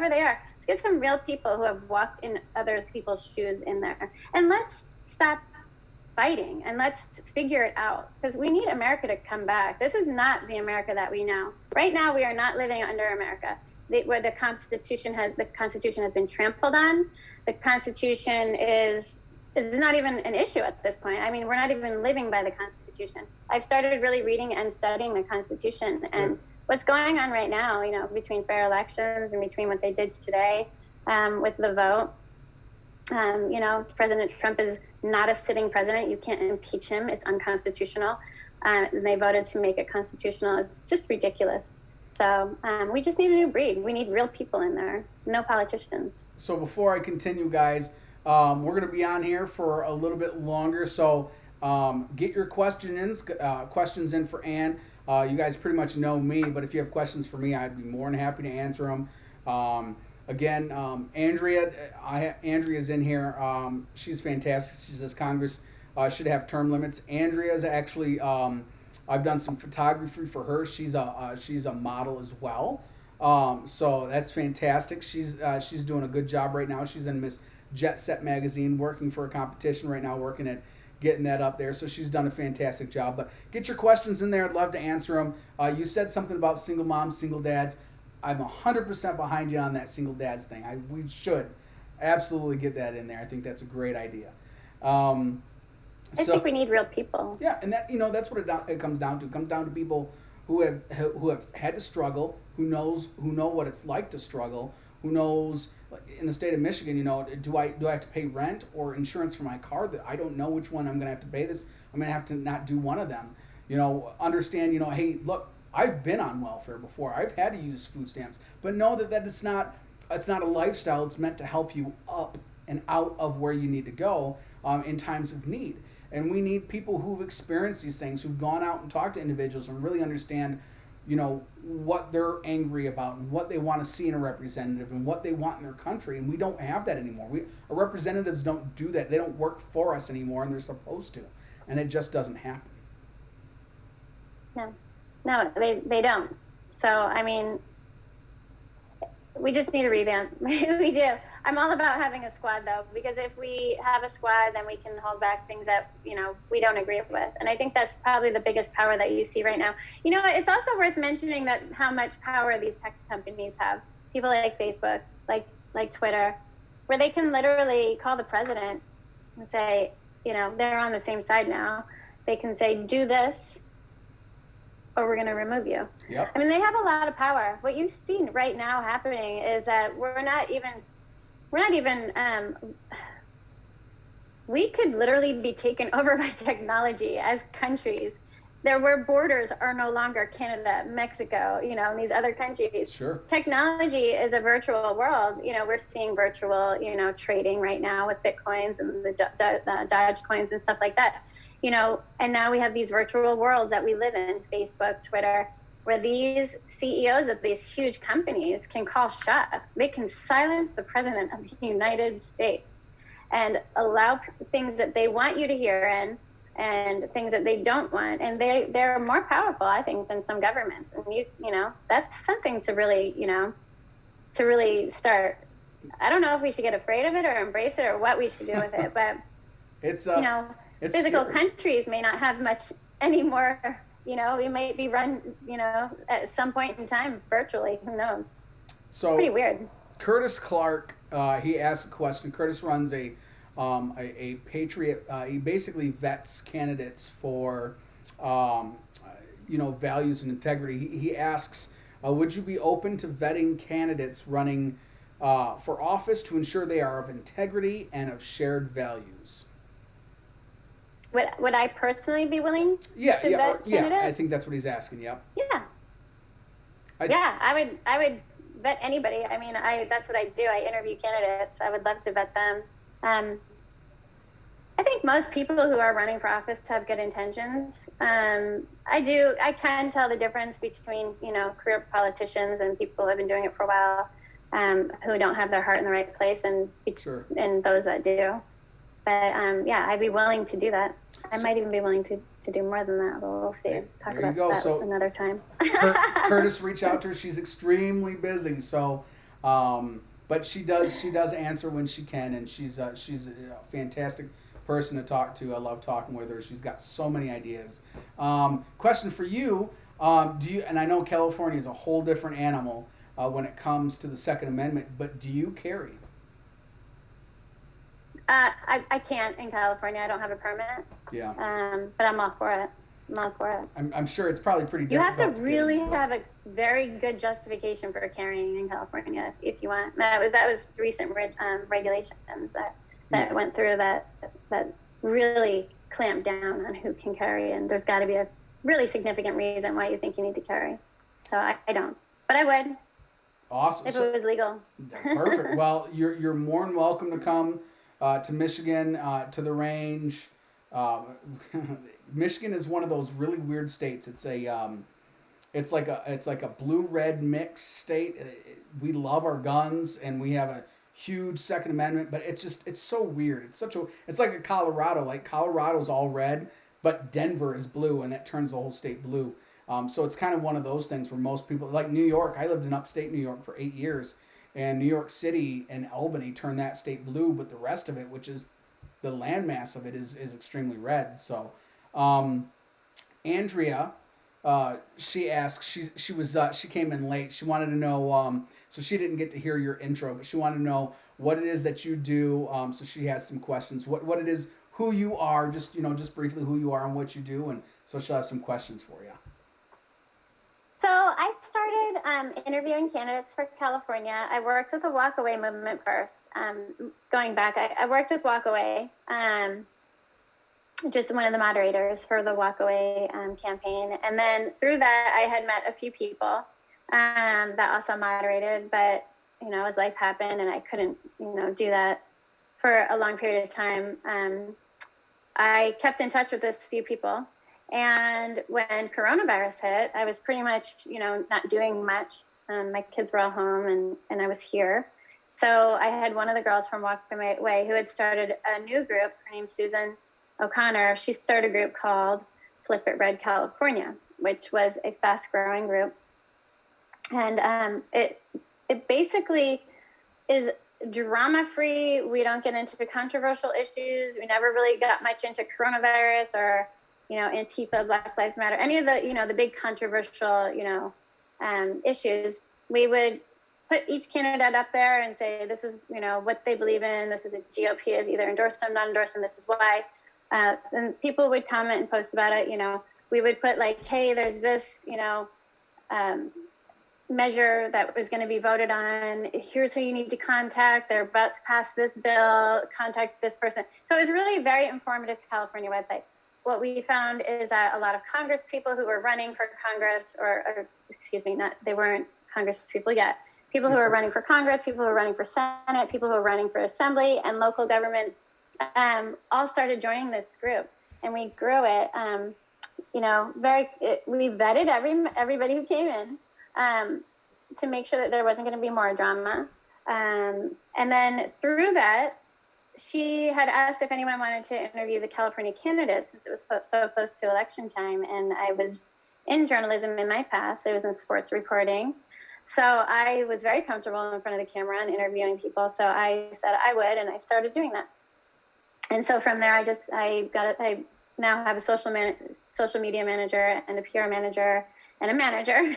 they are. Let's get some real people who have walked in other people's shoes in there. And let's stop fighting and let's figure it out, because we need America to come back. This is not the America that we know. Right now, we are not living under America, where the Constitution has been trampled on. The Constitution is not even an issue at this point. I mean, we're not even living by the Constitution. I've started really reading and studying the Constitution, and what's going on right now, between fair elections and between what they did today with the vote. President Trump is not a sitting president. You can't impeach him. It's unconstitutional. And they voted to make it constitutional. It's just ridiculous. So we just need a new breed. We need real people in there, no politicians. So before I continue, guys, we're going to be on here for a little bit longer. So get your questions in for Ann. You guys pretty much know me, but if you have questions for me, I'd be more than happy to answer them. Again, Andrea's in here. She's fantastic. She says Congress should have term limits. Andrea's actually, I've done some photography for her. She's a model as well. So that's fantastic. She's doing a good job right now. She's in Miss Jet Set magazine, working for a competition right now, working at getting that up there. So she's done a fantastic job. But get your questions in there. I'd love to answer them. You said something about single moms, single dads. I'm 100% behind you on that single dads thing. We should absolutely get that in there. I think that's a great idea. I think we need real people. Yeah, and that's what it comes down to. It comes down to people who have had to struggle, who know what it's like to struggle, who knows. In the state of Michigan, do I have to pay rent or insurance for my car? That I don't know which one I'm going to have to pay this. I'm going to have to not do one of them. Understand. Hey, look. I've been on welfare before. I've had to use food stamps, but know that it's not a lifestyle. It's meant to help you up and out of where you need to go in times of need. And we need people who've experienced these things, who've gone out and talked to individuals and really understand, what they're angry about and what they want to see in a representative and what they want in their country. And we don't have that anymore. Our representatives don't do that. They don't work for us anymore, and they're supposed to. And it just doesn't happen. No, they don't. So, I mean, we just need a revamp. We do. I'm all about having a squad, though, because if we have a squad, then we can hold back things that, we don't agree with. And I think that's probably the biggest power that you see right now. It's also worth mentioning that how much power these tech companies have. People like Facebook, like Twitter, where they can literally call the president and say, they're on the same side now. They can say, do this, or we're going to remove you. Yep. I mean, they have a lot of power. What you've seen right now happening is that we could literally be taken over by technology as countries. Where borders are no longer Canada, Mexico, and these other countries. Sure. Technology is a virtual world. We're seeing virtual, trading right now with Bitcoins and the Doge coins and stuff like that. And now we have these virtual worlds that we live in, Facebook, Twitter, where these CEOs of these huge companies can call shots. They can silence the president of the United States and allow things that they want you to hear in and things that they don't want. And they're more powerful, I think, than some governments. And that's something to really, to really start. I don't know if we should get afraid of it or embrace it or what we should do with it, but it's It's physical scary. countries may not have much anymore. We might be run, at some point in time virtually. Who knows? So pretty weird. Curtis Clark, he asked a question. Curtis runs a Patriot. He basically vets candidates for, values and integrity. He asks, would you be open to vetting candidates running for office to ensure they are of integrity and of shared values? Would I personally be willing to vet candidates? Yeah, I think that's what he's asking. Yep. Yeah. I would vet anybody. I mean, that's what I do. I interview candidates. I would love to vet them. I think most people who are running for office have good intentions. I can tell the difference between, career politicians and people who have been doing it for a while, who don't have their heart in the right place, and those that do. But I'd be willing to do that. I might even be willing to do more than that, but we'll see. Talk about that another time. Curtis, reach out to her. She's extremely busy, so but she does answer when she can, and she's a fantastic person to talk to. I love talking with her. She's got so many ideas. Question for you: do you? And I know California is a whole different animal when it comes to the Second Amendment, but do you carry? I can't in California. I don't have a permit. Yeah. But I'm all for it. I'm all for it. I'm sure it's probably pretty You have difficult to to get really into. have a very good justification for carrying in California if you want. That was recent regulations that Yeah. went through that really clamped down on who can carry, and there's got to be a really significant reason why you think you need to carry. So I don't, but I would Awesome. if it was legal. Perfect. Well, you're more than welcome to come to Michigan to the range. Uh, Michigan is one of those really weird states. It's like a blue red mix state. We love our guns and we have a huge Second Amendment, but it's so weird. It's like a Colorado. Like Colorado's all red, but Denver is blue, and that turns the whole state blue. So it's kind of one of those things where most people, like New York. I lived in upstate New York for 8 years, and New York City and Albany turned that state blue, but the rest of it, which is the landmass of it, is extremely red. So, um, Andrea, she asked. She came in late. She wanted to know. So she didn't get to hear your intro, but she wanted to know what it is that you do. So she has some questions. What it is, who you are, just briefly who you are and what you do, and so she'll have some questions for you. So I started interviewing candidates for California. I worked with the Walkaway movement first. Going back, I worked with Walkaway, just one of the moderators for the Walkaway campaign. And then through that, I had met a few people that also moderated, but, as life happened and I couldn't, do that for a long period of time. I kept in touch with this few people. And when coronavirus hit, I was pretty much, not doing much. My kids were all home and I was here. So I had one of the girls from Walkaway who had started a new group. Her name's Susan O'Connor. She started a group called Flip It Red California, which was a fast growing group. And it basically is drama free. We don't get into controversial issues. We never really got much into coronavirus or Antifa, Black Lives Matter, any of the, the big controversial, issues. We would put each candidate up there and say, this is, what they believe in. This is the GOP is either endorsed them, not endorsed them. This is why. And people would comment and post about it. We would put like, hey, there's this, measure that was going to be voted on. Here's who you need to contact. They're about to pass this bill. Contact this person. So it was really a very informative California website. What we found is that a lot of Congress people who were running for Congress, or excuse me, they weren't Congress people yet. People who were running for Congress, people who were running for Senate, people who were running for Assembly and local governments, all started joining this group, and we grew it. We vetted everybody who came in to make sure that there wasn't going to be more drama, and then through that, she had asked if anyone wanted to interview the California candidates since it was so close to election time, and I was in journalism in my past. I was in sports reporting, so I was very comfortable in front of the camera and interviewing people. So I said I would, and I started doing that. And so from there, I now have a social media manager and a PR manager and a manager.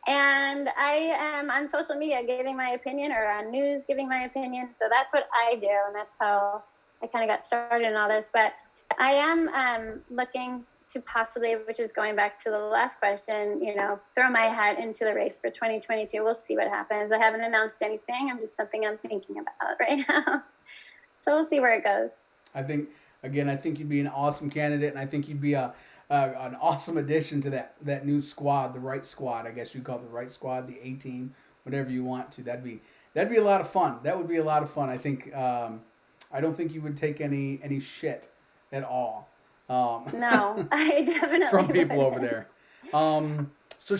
And I am on social media giving my opinion, or on news giving my opinion. So that's what I do, and that's how I kind of got started in all this. But I am looking to possibly, which is going back to the last question, throw my hat into the race for 2022. We'll see what happens. I haven't announced anything. I'm just something I'm thinking about right now. So we'll see where it goes. I think you'd be an awesome candidate, and I think you'd be an awesome addition to that new squad, the right squad. I guess you'd call it the right squad, the A team, whatever you want to. That'd be a lot of fun. That would be a lot of fun. I think I don't think you would take any shit at all. No, I definitely from people wouldn't. over there. So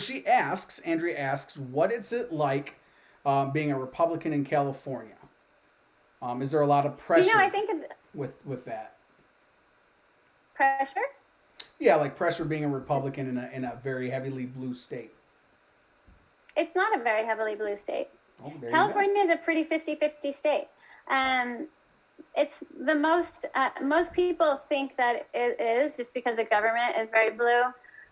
Andrea asks, what is it like being a Republican in California? Is there a lot of pressure I think with that? Pressure? Yeah, like pressure being a Republican in a very heavily blue state. It's not a very heavily blue state. Oh, there California is a pretty 50-50 state. it's the most people think that it is just because the government is very blue.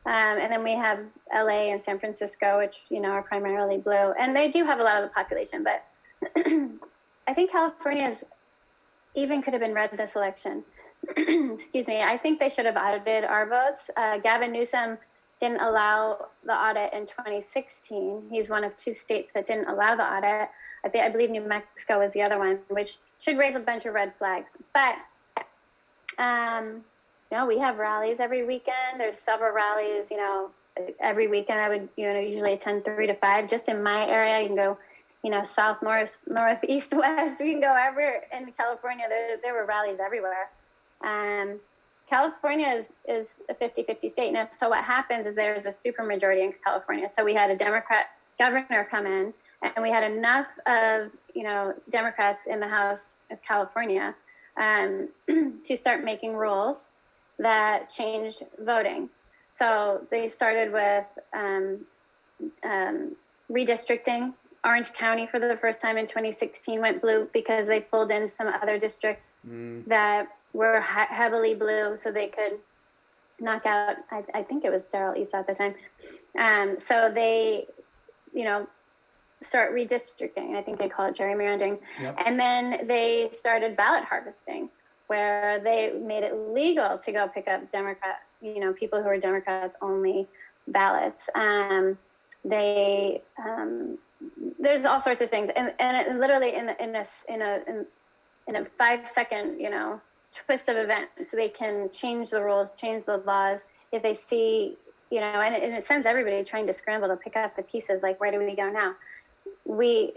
And then we have LA and San Francisco, which, are primarily blue. And they do have a lot of the population. But I think California even could have been red this election. Excuse me. I think they should have audited our votes. Gavin Newsom didn't allow the audit in 2016. He's one of 2 states that didn't allow the audit. I believe New Mexico was the other one, which should raise a bunch of red flags. But we have rallies every weekend. There's several rallies, every weekend. I would, usually attend 3 to 5. Just in my area, you can go, south, north, east, west. We can go everywhere. In California, there were rallies everywhere. California is a 50-50 state. Now, so what happens is there's a supermajority in California. So we had a Democrat governor come in, and we had enough of, Democrats in the House of California to start making rules that changed voting. So they started with redistricting. Orange County, for the first time in 2016, went blue because they pulled in some other districts that were heavily blue, so they could knock out, I think it was Darrell Issa at the time. So they, start redistricting. I think they call it gerrymandering. Yep. And then they started ballot harvesting, where they made it legal to go pick up Democrat, people who are Democrats only ballots. There's all sorts of things, and it literally in a 5-second, twist of events, so they can change the rules, change the laws if they see, and it sends everybody trying to scramble to pick up the pieces. Like, where do we go now? We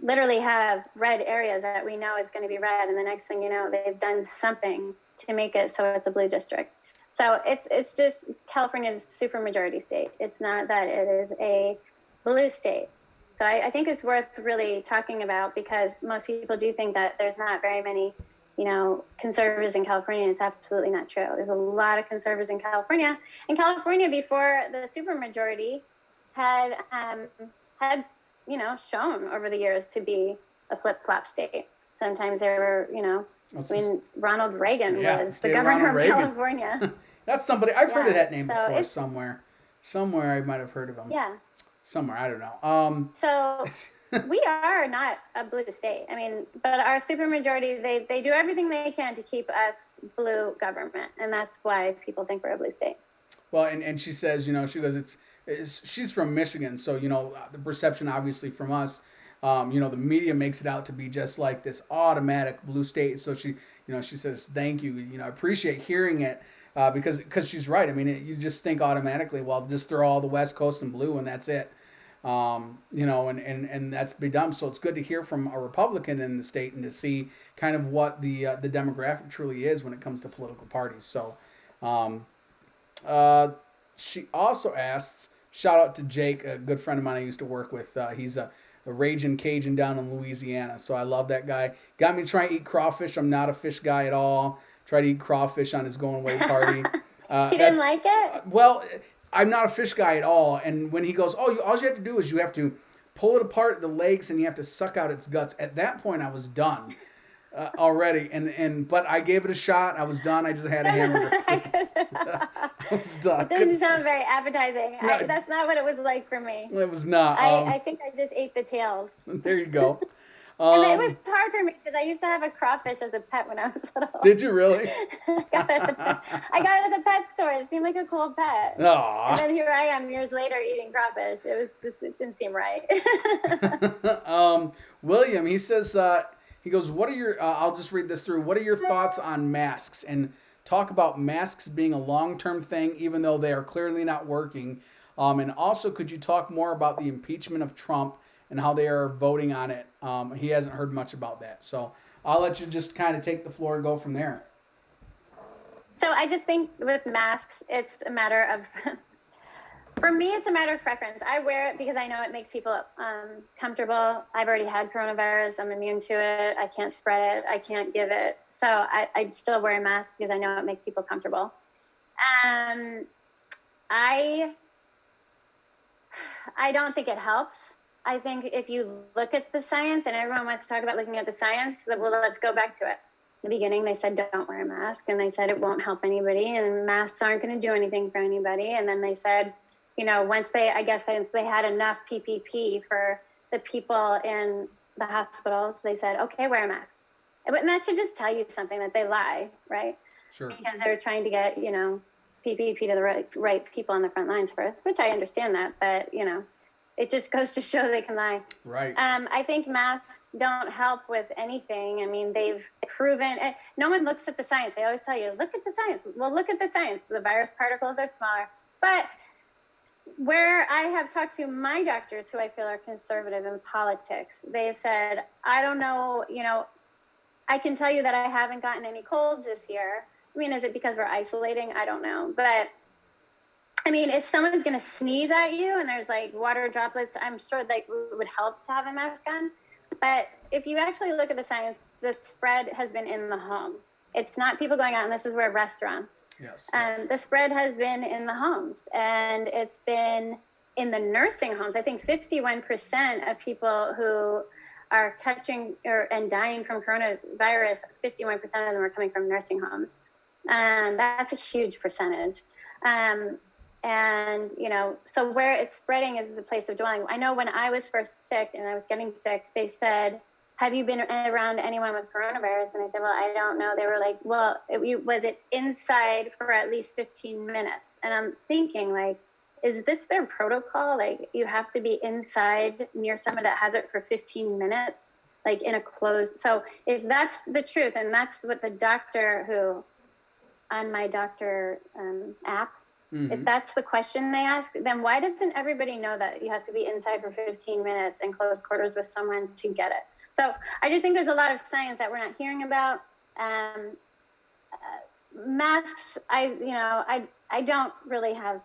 literally have red areas that we know is going to be red, and the next thing you know, they've done something to make it so it's a blue district. So it's just California's a super majority state. It's not that it is a blue state. So I think it's worth really talking about, because most people do think that there's not very many, conservatives in California. And it's absolutely not true. There's a lot of conservatives in California. And California, before the supermajority, had shown over the years to be a flip-flop state. Sometimes they were, Ronald Reagan was the governor of California. That's somebody, I've heard of that name before somewhere. Somewhere I might have heard of him. Yeah. Somewhere, I don't know. So we are not a blue state. I mean, but our supermajority, they do everything they can to keep us blue government. And that's why people think we're a blue state. Well, and she says, she goes, she's from Michigan. So, the perception obviously from us, the media makes it out to be just like this automatic blue state. So she says, thank you. I appreciate hearing it. Because she's right. I mean, you just think automatically, well, just throw all the West Coast in blue and that's it. And that's be done. So it's good to hear from a Republican in the state and to see kind of what the demographic truly is when it comes to political parties. So she also asks, shout out to Jake, a good friend of mine I used to work with. He's a raging Cajun down in Louisiana. So I love that guy. Got me trying to eat crawfish. I'm not a fish guy at all. Tried to eat crawfish on his going away party. You didn't like it? Well, I'm not a fish guy at all. And when he goes, all you have to do is you have to pull it apart, the legs, and you have to suck out its guts. At that point, I was done already. But I gave it a shot. I was done. I just had a hamburger. I was done. It doesn't sound very appetizing. No, that's not what it was like for me. It was not. I think I just ate the tails. There you go. And it was hard for me because I used to have a crawfish as a pet when I was little. Did you really? I got it at the pet store. It seemed like a cool pet. Aww. And then here I am years later eating crawfish. It didn't seem right. William, he says, he goes, what are your, I'll just read this through. What are your thoughts on masks? And talk about masks being a long-term thing, even though they are clearly not working. And also, could you talk more about the impeachment of Trump and how they are voting on it? He hasn't heard much about that. So I'll let you just kind of take the floor and go from there. So I just think with masks, it's a matter of, for me, it's a matter of preference. I wear it because I know it makes people comfortable. I've already had coronavirus. I'm immune to it. I can't spread it. I can't give it. So I still wear a mask because I know it makes people comfortable. I don't think it helps. I think if you look at the science, and everyone wants to talk about looking at the science, well, let's go back to it. In the beginning, they said don't wear a mask, and they said it won't help anybody, and masks aren't going to do anything for anybody. And then they said, once they had enough PPP for the people in the hospitals, they said, okay, wear a mask. And that should just tell you something, that they lie, right? Sure. Because they're trying to get, PPP to the right people on the front lines first, which I understand that, but, it just goes to show they can lie. Right. I think masks don't help with anything. I mean, they've proven it. No one looks at the science. They always tell you, look at the science. Well, look at the science. The virus particles are smaller. But where I have talked to my doctors who I feel are conservative in politics, they've said, I don't know, I can tell you that I haven't gotten any colds this year. I mean, is it because we're isolating? I don't know. But I mean, if someone's going to sneeze at you and there's like water droplets, I'm sure that would help to have a mask on. But if you actually look at the science, the spread has been in the home. It's not people going out, and this is where restaurants. Yes. The spread has been in the homes, and it's been in the nursing homes. I think 51% of people who are catching and dying from coronavirus, 51% of them are coming from nursing homes. That's a huge percentage. And, so where it's spreading is the place of dwelling. I know when I was first sick and I was getting sick, they said, have you been around anyone with coronavirus? And I said, well, I don't know. They were like, well, was it inside for at least 15 minutes? And I'm thinking, like, is this their protocol? Like, you have to be inside near someone that has it for 15 minutes, like in a closed. So if that's the truth, and that's what the doctor who, on my doctor app, if that's the question they ask, then why doesn't everybody know that you have to be inside for 15 minutes in close quarters with someone to get it? So I just think there's a lot of science that we're not hearing about. Masks, I don't really have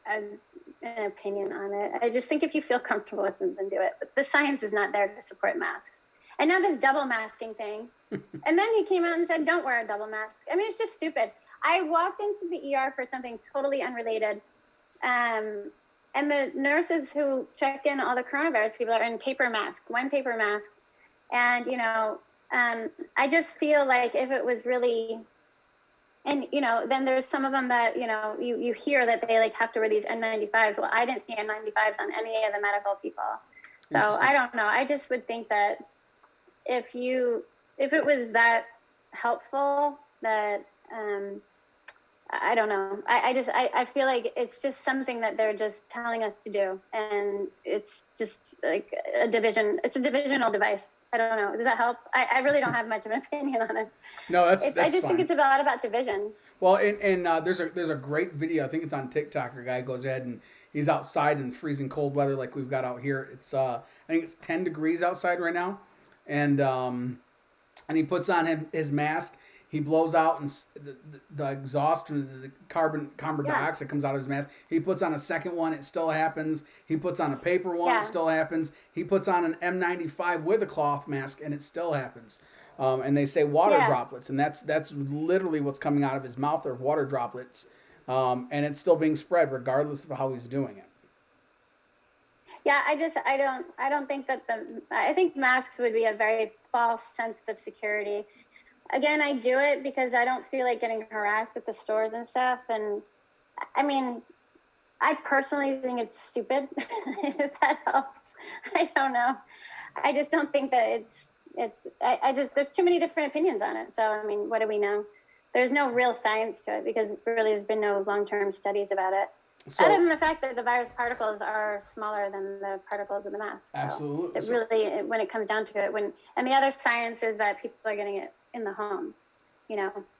an opinion on it. I just think if you feel comfortable with them, then do it. But the science is not there to support masks. And now this double masking thing. And then he came out and said, don't wear a double mask. I mean, it's just stupid. I walked into the ER for something totally unrelated. And the nurses who check in all the coronavirus people are in paper mask, one paper mask. And, I just feel like if it was really, and, then there's some of them that, you hear that they like have to wear these N95s. Well, I didn't see N95s on any of the medical people. So I don't know. I just would think that if it was that helpful, that, I don't know. I feel like it's just something that they're just telling us to do. And it's just like a division. It's a divisional device. I don't know. Does that help? I really don't have much of an opinion on it. No, that's I just think it's a lot about division. Well, and there's a great video. I think it's on TikTok. A guy goes ahead and he's outside in freezing cold weather like we've got out here. It's I think it's 10 degrees outside right now, and he puts on his mask. He blows out and the exhaust and the carbon dioxide comes out of his mask. He puts on a second one, it still happens. He puts on a paper one, it still happens. He puts on an N95 with a cloth mask, and it still happens. And they say water droplets, and that's literally what's coming out of his mouth, are water droplets, and it's still being spread regardless of how he's doing it. Yeah, I don't think that I think masks would be a very false sense of security. Again, I do it because I don't feel like getting harassed at the stores and stuff. And I mean, I personally think it's stupid. If that helps, I don't know. I just don't think that there's too many different opinions on it. So, I mean, what do we know? There's no real science to it because really there's been no long-term studies about it. So, other than the fact that the virus particles are smaller than the particles of the mask. Absolutely. So it really, when it comes down to it, and the other science is that people are getting it in the home,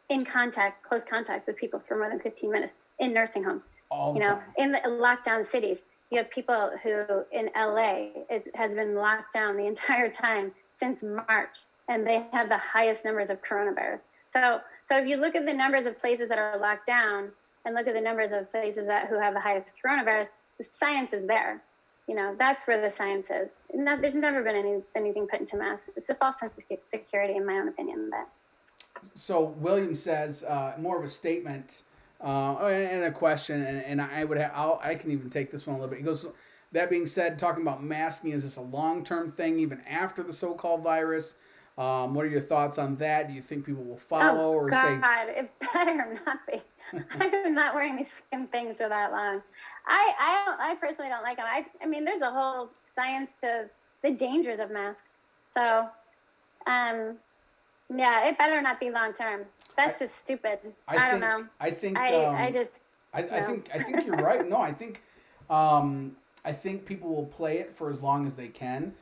in close contact with people for more than 15 minutes in nursing homes. All the time. In the lockdown cities, you have people who in LA, it has been locked down the entire time since March, and they have the highest numbers of coronavirus. So if you look at the numbers of places that are locked down and look at the numbers of places who have the highest coronavirus, the science is there. That's where the science is. There's never been anything put into masks. It's a false sense of security, in my own opinion. But. So William says more of a statement and a question, and I can even take this one a little bit. He goes, that being said, talking about masking, is this a long-term thing even after the so-called virus? What are your thoughts on that? Do you think people will Oh follow or say? God, it better not be. I'm not wearing these fucking things for that long. I personally don't like them. I mean, there's a whole science to the dangers of masks. So, um, yeah, it better not be long term. I, That's just stupid. I I don't think know. I think I just no. I think you're right. No, um, I think people will play it for as long as they can.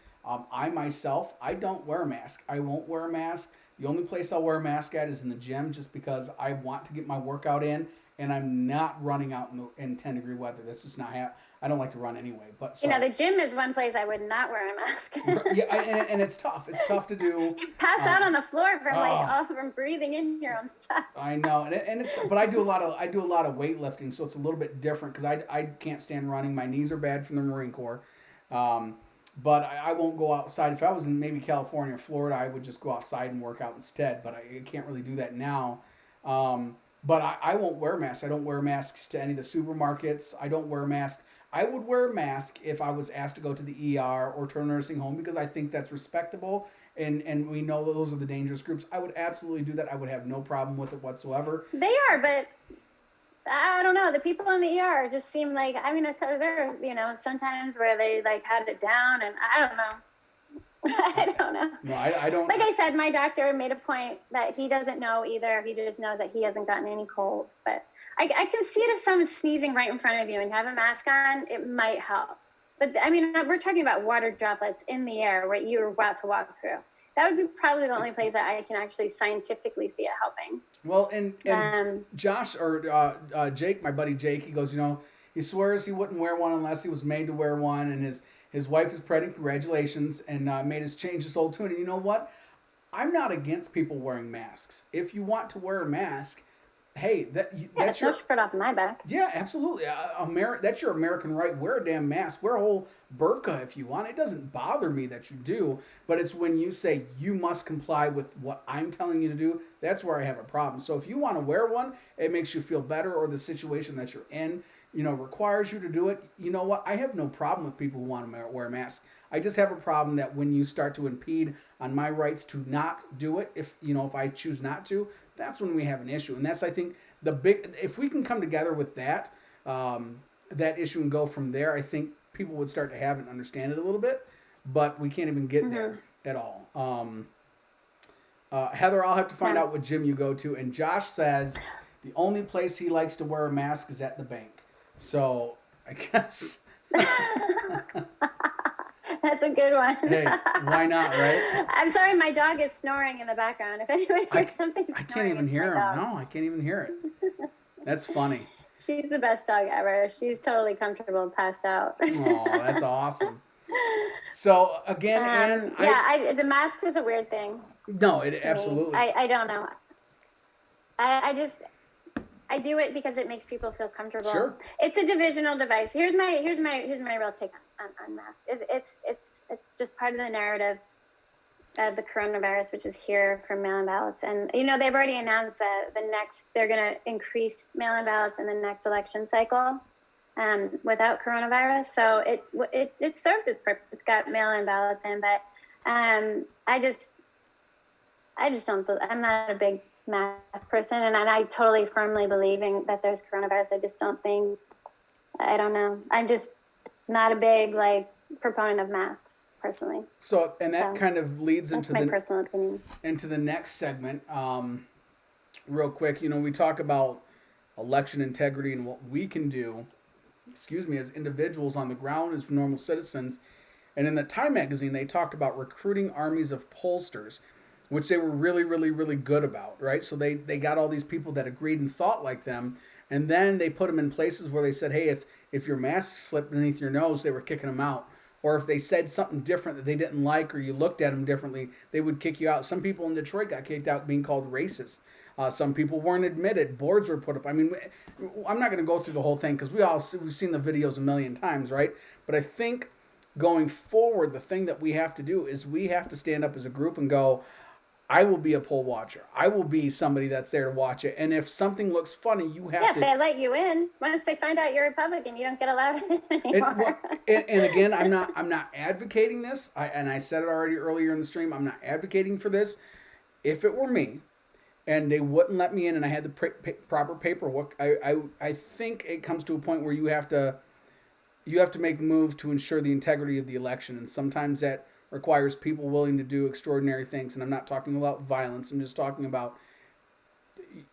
I myself, I don't wear a mask. I won't wear a mask. The only place I'll wear a mask at is in the gym, just because I want to get my workout in, and I'm not running out in 10-degree weather. That's just not I don't like to run anyway. But so The gym is one place I would not wear a mask. yeah, and it's tough. It's tough to do. You pass out on the floor Oh, from breathing in your own stuff. I know, and it's, but I do a lot of weightlifting, so it's a little bit different because I can't stand running. My knees are bad from the Marine Corps, but I won't go outside. If I was in maybe California or Florida, I would just go outside and work out instead. But I can't really do that now. But I won't wear masks. I don't wear masks to any of the supermarkets. I don't wear masks. I would wear a mask if I was asked to go to the ER or to a nursing home because I think that's respectable, and we know that those are the dangerous groups. I would absolutely do that. I would have no problem with it whatsoever. They are, but I don't know. The people in the ER just seem like, I mean, there sometimes where they like had it down, and I don't know. I don't know. No, I don't. Like I said, my doctor made a point that he doesn't know either. He just knows that he hasn't gotten any cold. But I can see it if someone's sneezing right in front of you and you have a mask on, it might help. But I mean, we're talking about water droplets in the air where you're about to walk through. That would be probably the only place that I can actually scientifically see it helping. Well, and Josh or Jake, my buddy Jake, he goes, he swears he wouldn't wear one unless he was made to wear one, and his wife is pregnant. Congratulations, and made us change his whole tune. And you know what? I'm not against people wearing masks. If you want to wear a mask, hey, that's no shirt off my back. Yeah, absolutely. That's your American right. Wear a damn mask. Wear a whole burqa if you want. It doesn't bother me that you do, but it's when you say you must comply with what I'm telling you to do, that's where I have a problem. So if you want to wear one, it makes you feel better, or the situation that you're in, requires you to do it. You know what? I have no problem with people who want to wear masks. I just have a problem that when you start to impede on my rights to not do it, if I choose not to, that's when we have an issue. And that's, I think, if we can come together with that issue and go from there, I think people would start to have and understand it a little bit, but we can't even get there at all. Heather, I'll have to find out what gym you go to. And Josh says the only place he likes to wear a mask is at the bank. So I guess... That's a good one. Hey, why not, right? I'm sorry, my dog is snoring in the background. If anyone hears something snoring, I can't even hear him. No, I can't even hear it. That's funny. She's the best dog ever. She's totally comfortable and passed out. Oh, that's awesome. So again, the mask is a weird thing. No, it absolutely. I don't know. I do it because it makes people feel comfortable. Sure. It's a divisional device. Here's my real take on masks. It's just part of the narrative of the coronavirus, which is here for mail-in ballots. And they've already announced that they're going to increase mail-in ballots in the next election cycle without coronavirus. So it served its purpose. It's got mail-in ballots in, but I just don't. I'm not a big mask person, and I totally firmly believing that there's coronavirus. I just don't think. I don't know. I'm just not a big proponent of masks personally. So that kind of leads into my personal opinion. Into the next segment. Real quick, we talk about election integrity and what we can do. As individuals on the ground, as normal citizens. And in the Time magazine, they talked about recruiting armies of pollsters, which they were really, really, really good about, right? So they got all these people that agreed and thought like them, and then they put them in places where they said, hey, if your mask slipped beneath your nose, they were kicking them out. Or if they said something different that they didn't like, or you looked at them differently, they would kick you out. Some people in Detroit got kicked out being called racist. Some people weren't admitted. Boards were put up. I mean, I'm not going to go through the whole thing because we've seen the videos a million times, right? But I think going forward, the thing that we have to do is we have to stand up as a group and go, I will be a poll watcher. I will be somebody that's there to watch it. And if something looks funny, you have Yeah, to. if they let you in, once they find out you're Republican, you don't get allowed in And, anymore. and again, I'm not advocating this. And I said it already earlier in the stream. I'm not advocating for this. If it were me, and they wouldn't let me in, and I had the proper paperwork, I think it comes to a point where you have to make moves to ensure the integrity of the election, and sometimes that requires people willing to do extraordinary things. And I'm not talking about violence. I'm just talking about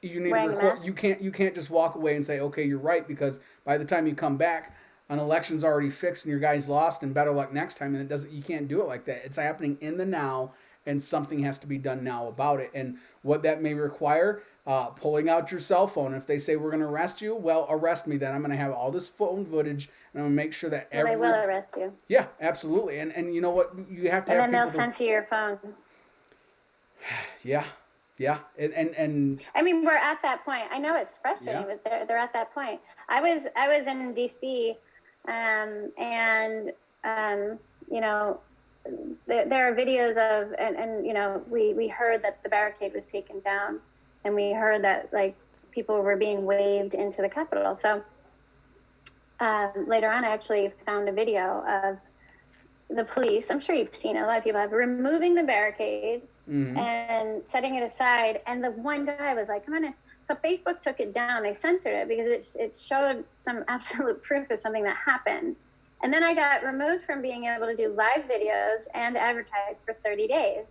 you need to Wearing a record. mask. You can't just walk away and say, okay, you're right, because by the time you come back, an election's already fixed and your guy's lost, and better luck next time. And it doesn't. You can't do it like that. It's happening in the now, and something has to be done now about it. And what that may require, pulling out your cell phone. If they say we're going to arrest you, well, arrest me then. I'm going to have all this phone footage, and I'm going to make sure that Well, they will arrest you. Yeah, absolutely. And you know what? You have to And have then they'll people censor your phone. Yeah, yeah. And I mean, we're at that point. I know it's frustrating, Yeah. but they're at that point. I was in DC, and you know, there are videos of, and you know, we heard that the barricade was taken down, and we heard that like people were being waved into the Capitol. So later on, I actually found a video of the police. I'm sure you've seen it. A lot of people have removing the barricade and setting it aside. And the one guy was like, "Come on in." So Facebook took it down. They censored it because it showed some absolute proof of something that happened. And then I got removed from being able to do live videos and advertise for 30 days.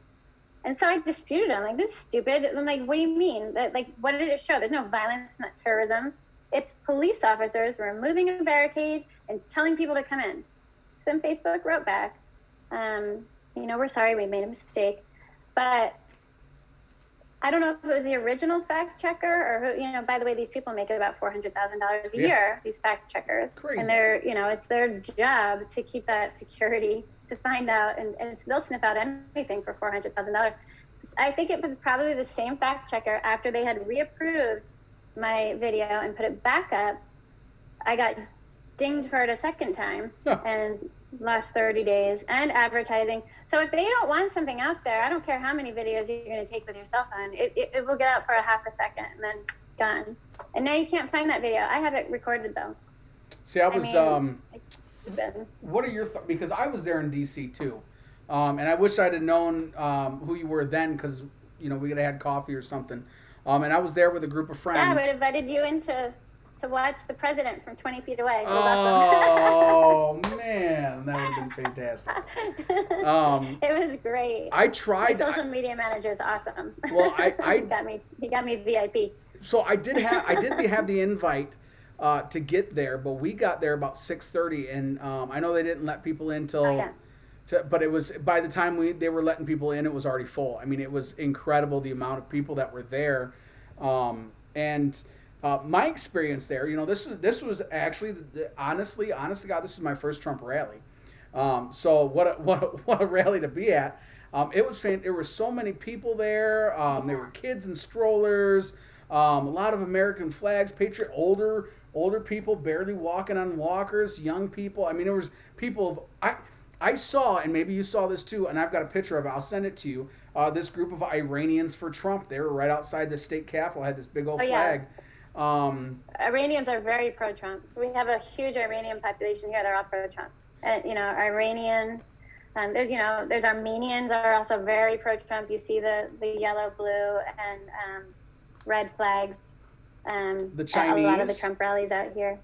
And so I disputed it. I'm like, this is stupid. I'm like, what do you mean? Like, what did it show? There's no violence, not terrorism. It's police officers removing a barricade and telling people to come in. So then Facebook wrote back, we're sorry, we made a mistake. But I don't know if it was the original fact checker or who, by the way, these people make about $400,000 a year, these fact checkers. Crazy. And they're, it's their job to keep that security, to find out, and they'll sniff out anything for $400,000. I think it was probably the same fact checker after they had reapproved my video and put it back up. I got dinged for it a second time and last 30 days and advertising. So if they don't want something out there, I don't care how many videos you're going to take with your cell phone, it will get out for a half a second and then gone. And now you can't find that video. I have it recorded though. See, I was, mean, what are your thoughts? Because I was there in DC too. And I wish I'd have known who you were then, because, we could have had coffee or something. And I was there with a group of friends. Yeah, I would have invited you in to watch the president from 20 feet away. Oh, man, that would have been fantastic. It was great. I tried. The social media manager is awesome. Well, I he got me VIP. So I did have the invite to get there, but we got there about 6:30, and I know they didn't let people in till. But it was, by the time they were letting people in, it was already full. I mean, it was incredible the amount of people that were there, and my experience there. This was actually honestly, God, this was my first Trump rally. So what a rally to be at. It was there were so many people there. There were kids in strollers, a lot of American flags, older people barely walking on walkers, young people. I mean, there was people I saw, and maybe you saw this too, and I've got a picture of it. I'll send it to you. This group of Iranians for Trump. They were right outside the state capitol. Had this big old flag. Iranians are very pro-Trump. We have a huge Iranian population here. They're all pro-Trump. And, Iranian. There's Armenians are also very pro-Trump. You see the yellow, blue, and red flags. The Chinese. A lot of the Trump rallies out here.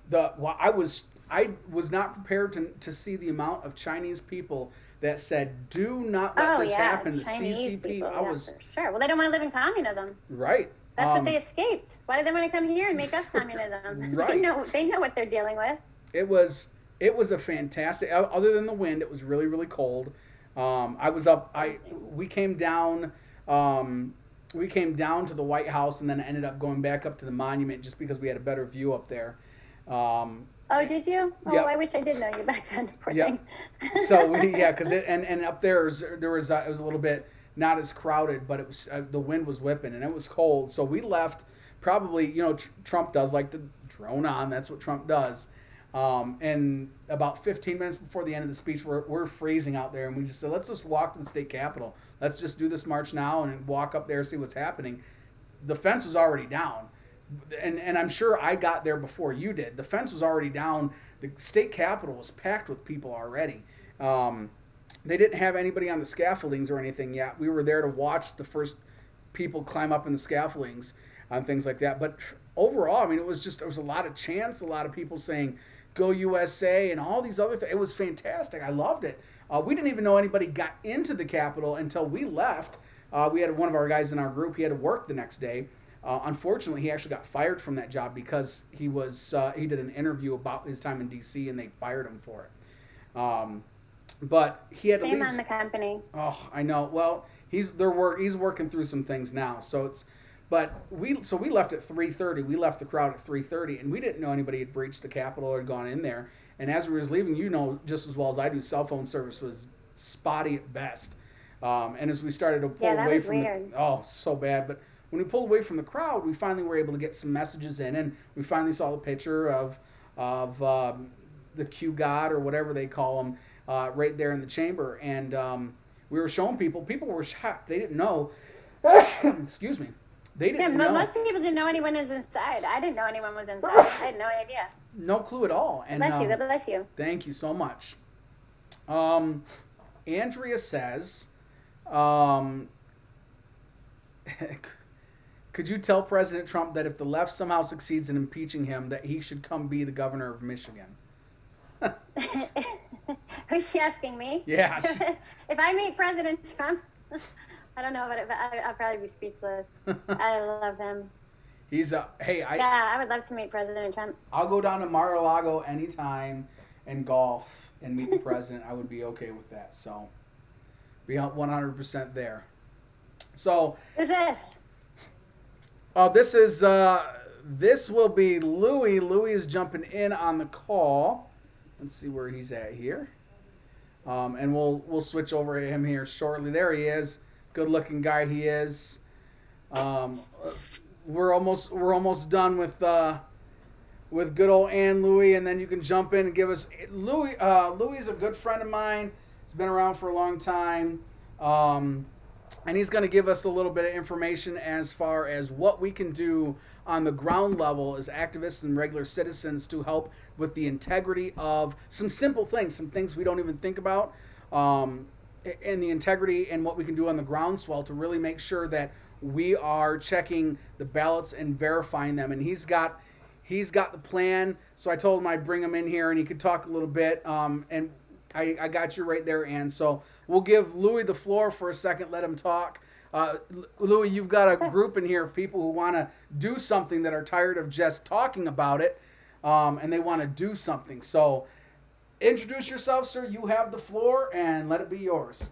I was not prepared to see the amount of Chinese people that said, "Do not let this happen." The Chinese CCP. people, I was for sure. Well, they don't want to live in communism. Right. That's what they escaped. Why do they want to come here and make us communism? Right. They know what they're dealing with. It was a fantastic. Other than the wind, it was really, really cold. I was up. We came down. We came down to the White House and then ended up going back up to the monument just because we had a better view up there. Oh, did you? Oh, yep. I wish I did know you back then. Poor thing. So because and up there was it was a little bit not as crowded, but it was the wind was whipping and it was cold. So we left probably Trump does like to drone on. That's what Trump does. And about 15 minutes before the end of the speech, we're freezing out there, and we just said, let's just walk to the state capitol. Let's just do this march now and walk up there, see what's happening. The fence was already down. And I'm sure I got there before you did. The fence was already down. The state capitol was packed with people already. They didn't have anybody on the scaffoldings or anything yet. We were there to watch the first people climb up in the scaffoldings and things like that. But overall, I mean, it was a lot of chants, a lot of people saying, "Go USA," and all these other things. It was fantastic. I loved it. We didn't even know anybody got into the Capitol until we left. We had one of our guys in our group. He had to work the next day. Unfortunately, he actually got fired from that job because he did an interview about his time in D.C. and they fired him for it. But he had to leave. Shame on the company. Oh, I know. Well, he's working through some things now. But we left at 3:30. We left the crowd at 3:30, and we didn't know anybody had breached the Capitol or had gone in there. And as we was leaving, you know just as well as I do, cell phone service was spotty at best. And as we started to pull away from so bad. But when we pulled away from the crowd, we finally were able to get some messages in, and we finally saw the picture of the Q God or whatever they call him right there in the chamber. And we were showing people. People were shocked. They didn't know. Excuse me. They didn't know. Most people didn't know anyone was inside. I didn't know anyone was inside. I had no idea. No clue at all. And, bless you. God bless you. Thank you so much. Andrea says, could you tell President Trump that if the left somehow succeeds in impeaching him, that he should come be the governor of Michigan? Who's she asking me? Yeah. If I meet President Trump, I don't know about it, but I'll probably be speechless. I love him. He's I would love to meet President Trump. I'll go down to Mar-a-Lago anytime and golf and meet the president. I would be okay with that. So be 100% there. So who's this? This will be Louie. Louie is jumping in on the call. Let's see where he's at here. And we'll switch over to him here shortly. There he is. Good looking guy he is. We're almost done with good old Ann Louie, and then you can jump in and give us Louie. Louie is a good friend of mine. He's been around for a long time, and he's going to give us a little bit of information as far as what we can do on the ground level as activists and regular citizens to help with the integrity of some simple things, some things we don't even think about. And the integrity and what we can do on the groundswell to really make sure that we are checking the ballots and verifying them. And he's got the plan. So I told him I'd bring him in here and he could talk a little bit. And I got you right there, Ann. So we'll give Louie the floor for a second. Let him talk. Louie, you've got a group in here of people who want to do something that are tired of just talking about it, and they want to do something. So introduce yourself, sir. You have the floor, and let it be yours.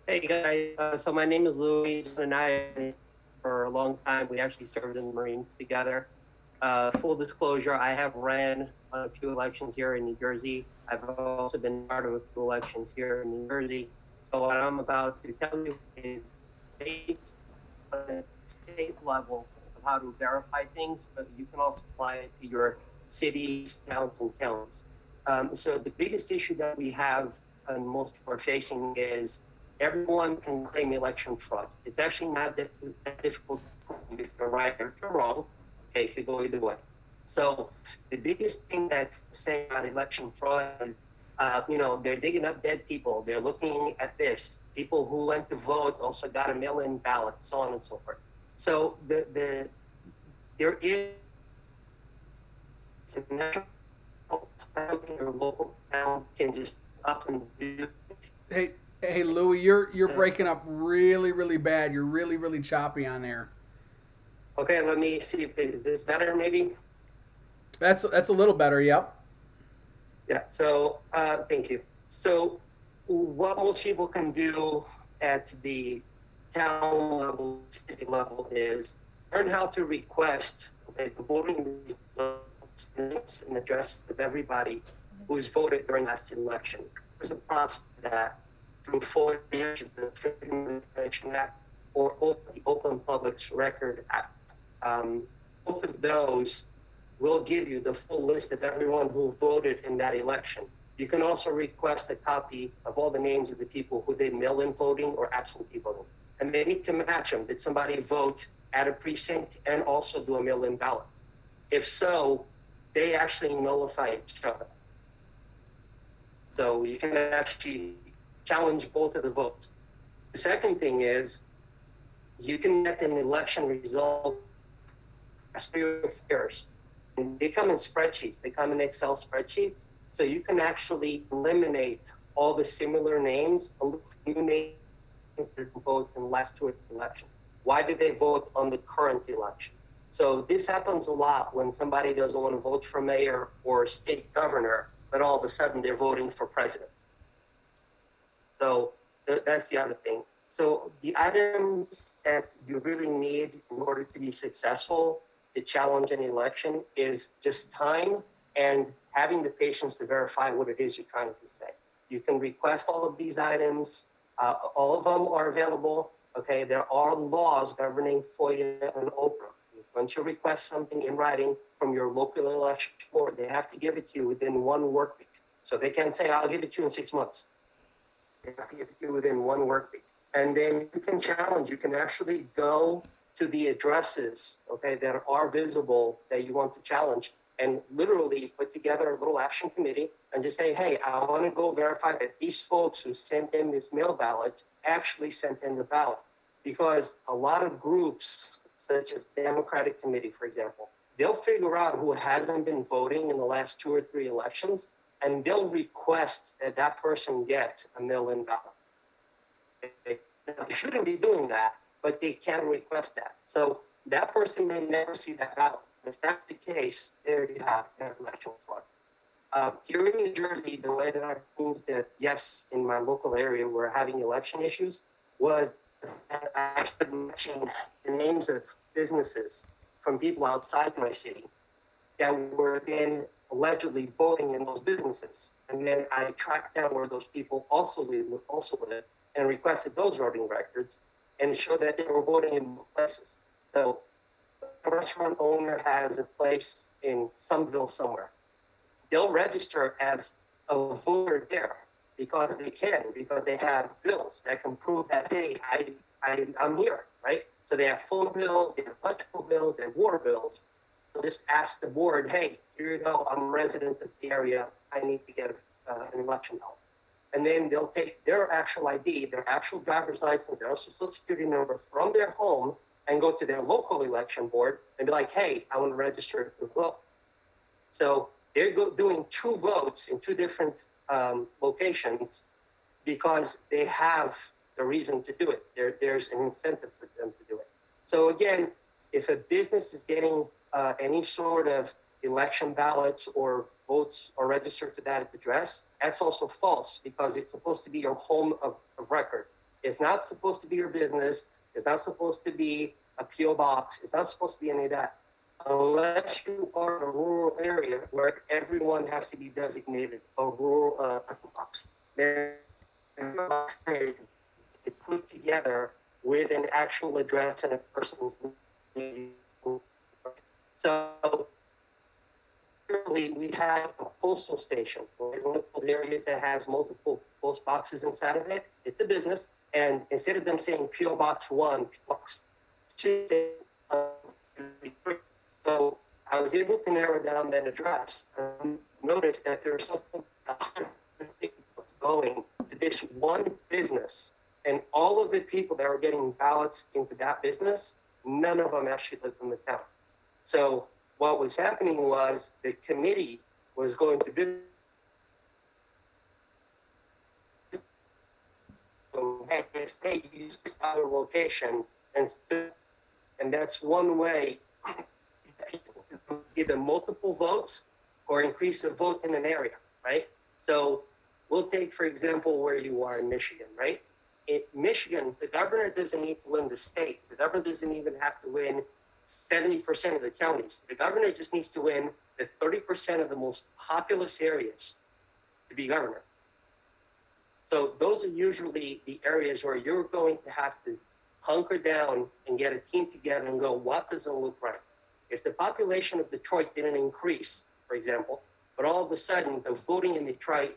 Hey, guys. So my name is Louie, and I, for a long time, we actually served in the Marines together. Full disclosure, I have ran on a few elections here in New Jersey. I've also been part of a few elections here in New Jersey. So what I'm about to tell you is based on the state level of how to verify things, but you can also apply it to your cities, towns, and counties. So the biggest issue that we have and most people are facing is everyone can claim election fraud. It's actually not that difficult to prove if you're right or if you're wrong. Okay, it could go either way. So the biggest thing that saying about election fraud is, they're digging up dead people. They're looking at this. People who went to vote also got a mail-in ballot, so on and so forth. So there is a national or local town can just up and do. Hey, Louie, you're breaking up really, really bad. You're really, really choppy on there. Okay, let me see if this better, maybe. That's a little better. Yep. Yeah. So thank you. So what most people can do at the town level, city level, is learn how to request the voting results and address of everybody who's voted during last election. There's a process for that through 4 years of the Freedom of Information Act or the Open Public Record Act. Both of those will give you the full list of everyone who voted in that election. You can also request a copy of all the names of the people who did mail-in voting or absentee voting. And they need to match them. Did somebody vote at a precinct and also do a mail-in ballot? If so, they actually nullify each other. So you can actually challenge both of the votes. The second thing is you can get an election result for your affairs. And they come in spreadsheets, they come in Excel spreadsheets. So you can actually eliminate all the similar names and look for new names that vote in the last 2 or 3 elections. Why did they vote on the current election? So this happens a lot when somebody doesn't want to vote for mayor or state governor, but all of a sudden they're voting for president. So that's the other thing. So the items that you really need in order to be successful to challenge an election is just time and having the patience to verify what it is you're trying to say. You can request all of these items. All of them are available. Okay, there are laws governing FOIA and OPRA. Once you request something in writing from your local election board, they have to give it to you within 1 work week. So they can't say, I'll give it to you in 6 months. They have to give it to you within 1 work week. And then you can challenge, you can actually go to the addresses, okay, that are visible that you want to challenge and literally put together a little action committee and just say, hey, I want to go verify that these folks who sent in this mail ballot actually sent in the ballot. Because a lot of groups, such as the Democratic Committee, for example, they'll figure out who hasn't been voting in the last 2 or 3 elections, and they'll request that that person get a mail-in ballot. They shouldn't be doing that, but they can request that. So that person may never see that ballot. If that's the case, there you have election fraud. Here in New Jersey, the way that I proved that, yes, in my local area, we're having election issues was that I started matching the names of businesses from people outside my city that were then allegedly voting in those businesses. And then I tracked down where those people also live and requested those voting records and showed that they were voting in both places. So a restaurant owner has a place in Somerville somewhere. They'll register as a voter there because they have bills that can prove that, hey, I'm here, right? So they have phone bills, they have electrical bills, they have water bills. They'll just ask the board, hey, here you go, I'm a resident of the area, I need to get an election ballot. And then they'll take their actual ID, their actual driver's license, their social security number from their home and go to their local election board and be like, hey, I want to register to vote. So they're doing 2 votes in 2 different locations because they have the reason to do it. There's an incentive for them to do it. So again, if a business is getting any sort of election ballots or votes are registered to that address, that's also false because it's supposed to be your home of record. It's not supposed to be your business. It's not supposed to be a P.O. box. It's not supposed to be any of that. Unless you are in a rural area where everyone has to be designated a rural box. Then it's put together with an actual address and a person's name. So we have a postal station. One of those areas that has multiple post boxes inside of it. It's a business. And instead of them saying P.O. Box 1, P.O. Box 2, so I was able to narrow down that address and notice that there's something 150 going to this one business. And all of the people that were getting ballots into that business, none of them actually lived in the town. So what was happening was the committee was going to business. Hey, use this other location, and that's one way people to do either multiple votes or increase a vote in an area, right? So we'll take, for example, where you are in Michigan, right? In Michigan, the governor doesn't need to win the state. The governor doesn't even have to win 70% of the counties. The governor just needs to win the 30% of the most populous areas to be governor. So those are usually the areas where you're going to have to hunker down and get a team together and go, what doesn't look right? If the population of Detroit didn't increase, for example, but all of a sudden the voting in Detroit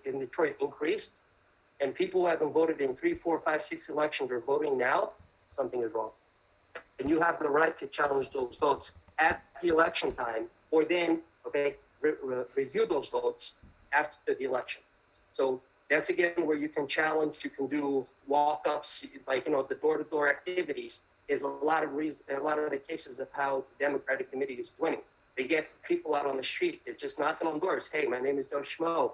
increased, and people who haven't voted in 3, 4, 5, 6 elections are voting now, something is wrong. And you have the right to challenge those votes at the election time, or then, review those votes after the election. So that's again where you can challenge, you can do walk-ups, like, the door-to-door activities is a lot of the cases of how the Democratic Committee is winning. They get people out on the street, they're just knocking on doors. Hey, my name is Joe Schmo,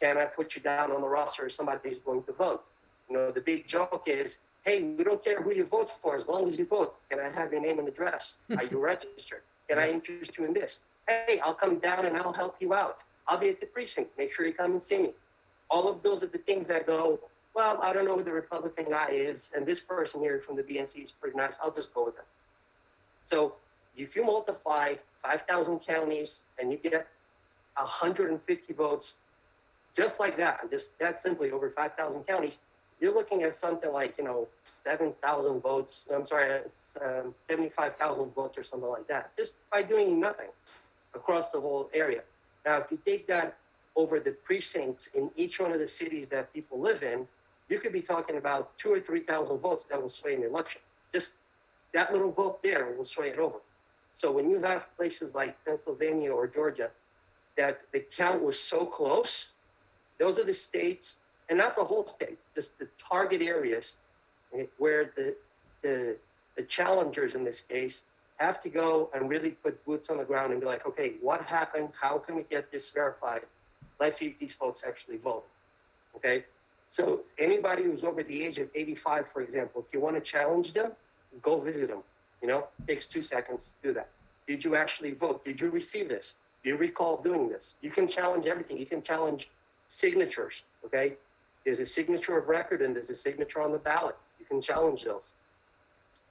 can I put you down on the roster as somebody who's going to vote? The big joke is, hey, we don't care who you vote for as long as you vote. Can I have your name and address? Are you registered? Can I interest you in this? Hey, I'll come down and I'll help you out. I'll be at the precinct. Make sure you come and see me. All of those are the things that go, well, I don't know who the Republican guy is, and this person here from the DNC is pretty nice. I'll just go with them. So if you multiply 5,000 counties and you get 150 votes, just like that, just that simply over 5,000 counties, you're looking at something like, 7,000 votes. I'm sorry, 75,000 votes or something like that, just by doing nothing across the whole area. Now, if you take that over the precincts in each one of the cities that people live in, you could be talking about 2,000 or 3,000 votes that will sway an election. Just that little vote there will sway it over. So when you have places like Pennsylvania or Georgia that the count was so close, those are the states, and not the whole state, just the target areas where the challengers in this case have to go and really put boots on the ground and be like, okay, what happened? How can we get this verified? Let's see if these folks actually vote, okay? So anybody who's over the age of 85, for example, if you want to challenge them, go visit them, takes 2 seconds to do that. Did you actually vote? Did you receive this? Do you recall doing this? You can challenge everything. You can challenge signatures, okay? There's a signature of record and there's a signature on the ballot. You can challenge those.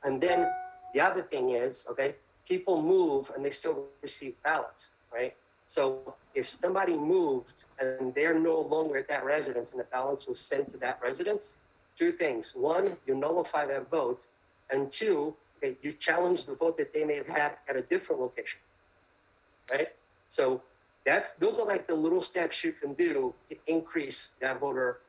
And then the other thing is, okay, people move and they still receive ballots, right? So if somebody moved and they're no longer at that residence and the ballots was sent to that residence, 2 things. 1, you nullify that vote. And 2, okay, you challenge the vote that they may have had at a different location, right? So those are like the little steps you can do to increase that voter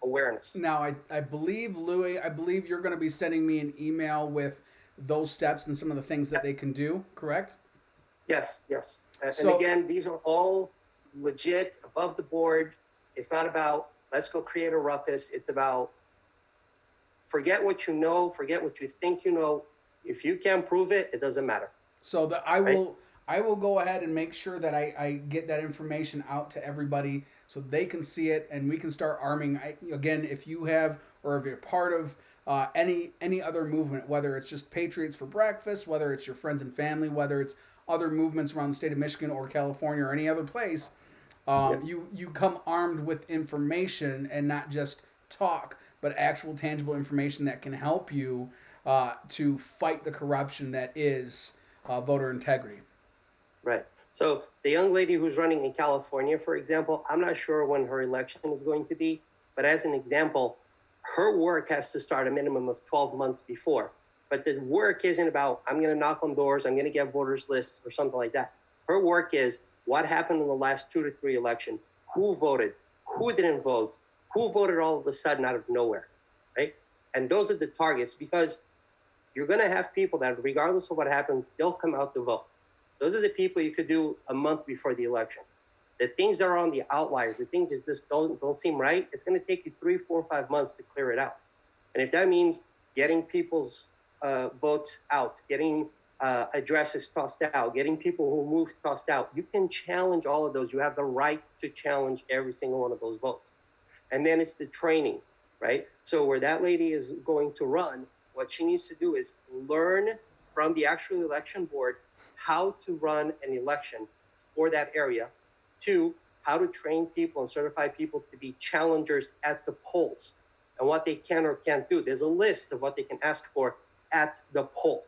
awareness. Now, I believe, Louis, you're going to be sending me an email with those steps and some of the things that they can do, correct? Yes. And again, these are all legit, above the board. It's not about, let's go create a ruckus. It's about, forget what you know, forget what you think you know. If you can't prove it, it doesn't matter. So I will go ahead and make sure that I get that information out to everybody so they can see it and we can start arming. Again, if you have, or if you're part of any other movement, whether it's just Patriots for Breakfast, whether it's your friends and family, whether it's other movements around the state of Michigan or California or any other place, you come armed with information and not just talk, but actual tangible information that can help you to fight the corruption that is voter integrity. Right. So the young lady who's running in California, for example, I'm not sure when her election is going to be, but as an example, her work has to start a minimum of 12 months before. But the work isn't about, I'm going to knock on doors, I'm going to get voters lists or something like that. Her work is what happened in the last 2 to 3 elections, who voted, who didn't vote, who voted all of a sudden out of nowhere, right? And those are the targets, because you're going to have people that, regardless of what happens, they'll come out to vote. Those are the people you could do a month before the election. The things that are on the outliers, the things that just don't seem right, it's going to take you 3, 4, 5 months to clear it out. And if that means getting people's votes out, getting addresses tossed out, getting people who moved tossed out, you can challenge all of those. You have the right to challenge every single one of those votes. And then it's the training, right? So where that lady is going to run, what she needs to do is learn from the actual election board how to run an election for that area. 2, how to train people and certify people to be challengers at the polls and what they can or can't do. There's a list of what they can ask for at the poll.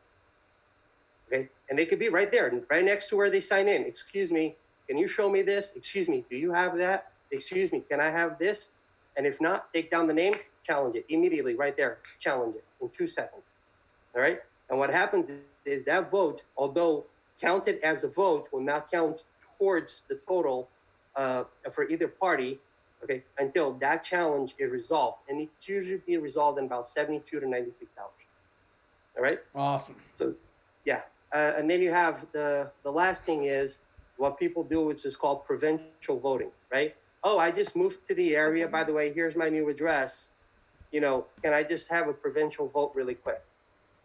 Okay, and they could be right there, right next to where they sign in. Excuse me, can you show me this? Excuse me, do you have that? Excuse me, can I have this? And if not, take down the name, challenge it immediately right there. Challenge it in 2 seconds. All right. And what happens is that vote, although counted as a vote, will not count towards the total for either party, okay, until that challenge is resolved. And it's usually be resolved in about 72 to 96 hours. All right? Awesome. So, yeah. And then you have the last thing is what people do, which is called provincial voting, right? Oh, I just moved to the area. By the way, here's my new address. You know, can I just have a provincial vote really quick?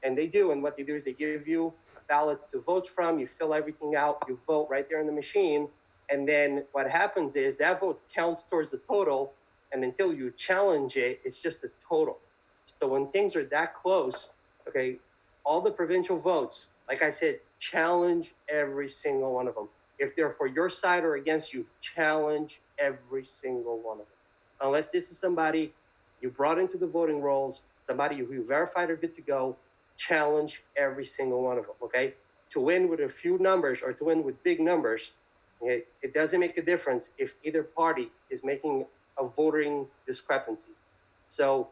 And they do. And what they do is they give you a ballot to vote from. You fill everything out. You vote right there in the machine. And then what happens is that vote counts towards the total. And until you challenge it, it's just a total. So when things are that close, okay, all the provincial votes, like I said, challenge every single one of them. If they're for your side or against you, challenge every single one of them. Unless this is somebody you brought into the voting rolls, somebody who you verified are good to go, challenge every single one of them, okay? To win with a few numbers or to win with big numbers, okay, it doesn't make a difference if either party is making a voting discrepancy. So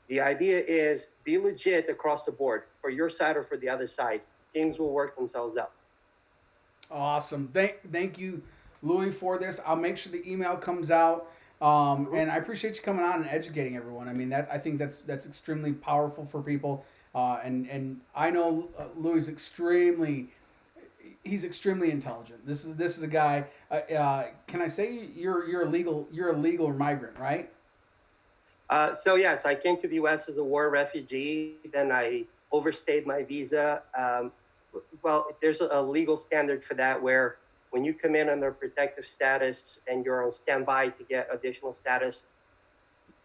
the idea is be legit across the board for your side or for the other side. Things will work themselves out. Awesome. Thank you, Louis, for this. I'll make sure the email comes out. And I appreciate you coming on and educating everyone. I mean, I think that's extremely powerful for people. And I know Louis is extremely intelligent. This is a guy. Can I say you're a legal migrant, right? So yes, I came to the U.S. as a war refugee. Then I overstayed my visa. Well, there's a legal standard for that where when you come in under protective status and you're on standby to get additional status,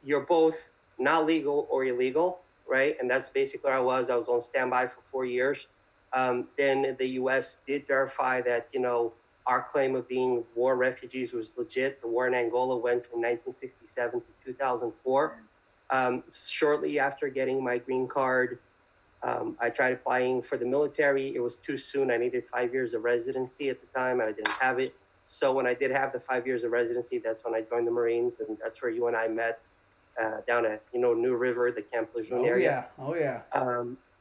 you're both not legal or illegal, right? And that's basically where I was. I was on standby for 4 years. Then the U.S. did verify that, you know, our claim of being war refugees was legit. The war in Angola went from 1967 to 2004. Shortly after getting my green card, I tried applying for the military. It was too soon. I needed 5 years of residency at the time, and I didn't have it. So when I did have the 5 years of residency, that's when I joined the Marines, and that's where you and I met down at, you know, New River, the Camp Lejeune area. Oh yeah.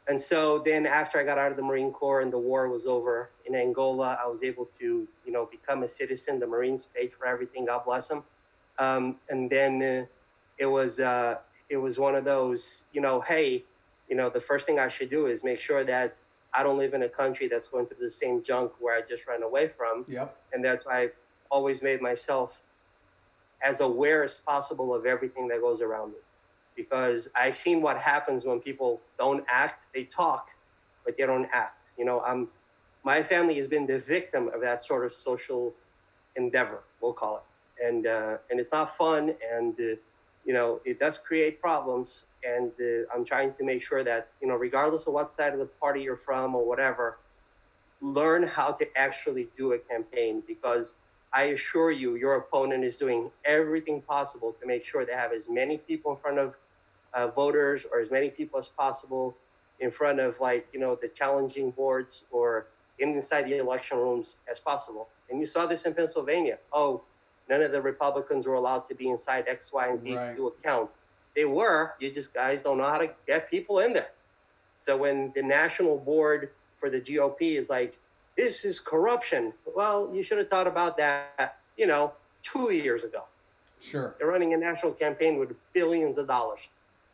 And so then after I got out of the Marine Corps and the war was over in Angola, I was able to, you know, become a citizen. The Marines paid for everything. God bless them. And then it was one of those, you know, hey, you know, the first thing I should do is make sure that I don't live in a country that's going through the same junk where I just ran away from. Yep. And that's why I always made myself as aware as possible of everything that goes around me. Because I've seen what happens when people don't act. They talk, but they don't act. You know, my family has been the victim of that sort of social endeavor, we'll call it. And it's not fun, and you know, it does create problems. And I'm trying to make sure that, you know, regardless of what side of the party you're from or whatever, learn how to actually do a campaign, because I assure you, your opponent is doing everything possible to make sure they have as many people in front of voters, or as many people as possible in front of, like, you know, the challenging boards or inside the election rooms as possible. And you saw this in Pennsylvania. Oh, none of the Republicans were allowed to be inside X, Y, and Z to do a count. They were. You just guys don't know how to get people in there. So when the national board for the GOP is like, this is corruption, well, you should have thought about that, you know, 2 years ago. Sure. They're running a national campaign with billions of dollars.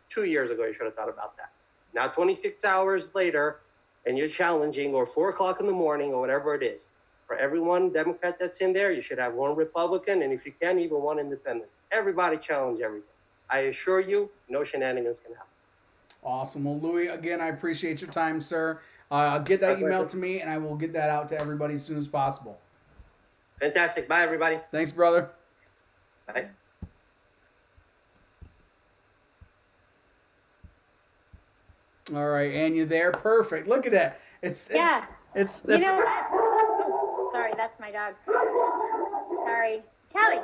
2 years ago, you should have thought about that. Now, 26 hours later, and you're challenging, or 4 o'clock in the morning, or whatever it is. For every one Democrat that's in there, you should have one Republican, and if you can, even one independent. Everybody challenge everything. I assure you, no shenanigans can happen. Awesome. Well, Louis, again, I appreciate your time, sir. I'll get that email to me, and I will get that out to everybody as soon as possible. Fantastic. Bye, everybody. Thanks, brother. Bye. All right, and you there? Perfect. Look at that. It's you know what? Oh, sorry, that's my dog. Sorry, Kelly.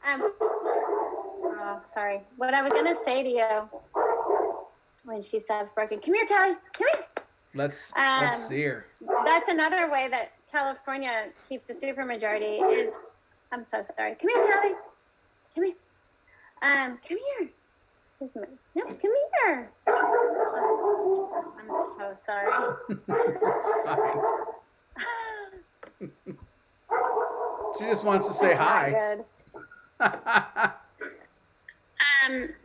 Oh, sorry. What I was gonna say to you when she stops barking. Come here, Kelly. Come here. Let's see her. That's another way that California keeps a supermajority is. I'm so sorry. Come here, Kelly. Come here. Come here. No, come here. I'm so sorry. She just wants to say hi. Good.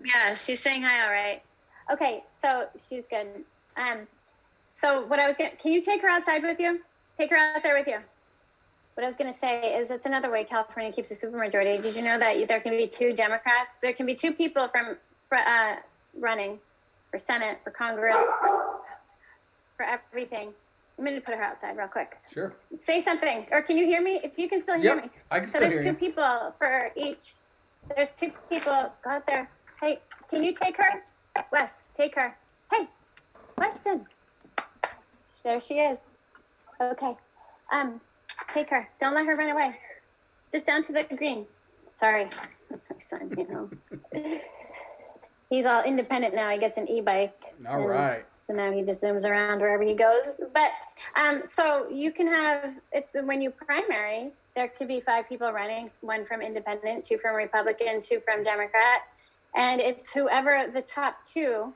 Yeah, she's saying hi, all right. Okay, so she's good. So what I was gonna, can you take her outside with you? Take her out there with you. What I was gonna say is it's another way California keeps a supermajority. Did you know that there can be 2 Democrats? There can be 2 people from running for Senate, for Congress, for everything. I'm gonna put her outside real quick. Sure. Say something, or can you hear me? If you can still hear me. I can So still hear there's you. 2 people for each. There's 2 people. Go out there. Hey, can you take her? Wes, take her. Hey, Weston. There she is. Okay. Take her. Don't let her run away. Just down to the green. Sorry. That's my son, you know. He's all independent now. He gets an e-bike. All right. So now he just zooms around wherever he goes. But so you can have, it's when you primary, there could be 5 people running, 1 from independent, 2 from Republican, 2 from Democrat. And it's whoever the top 2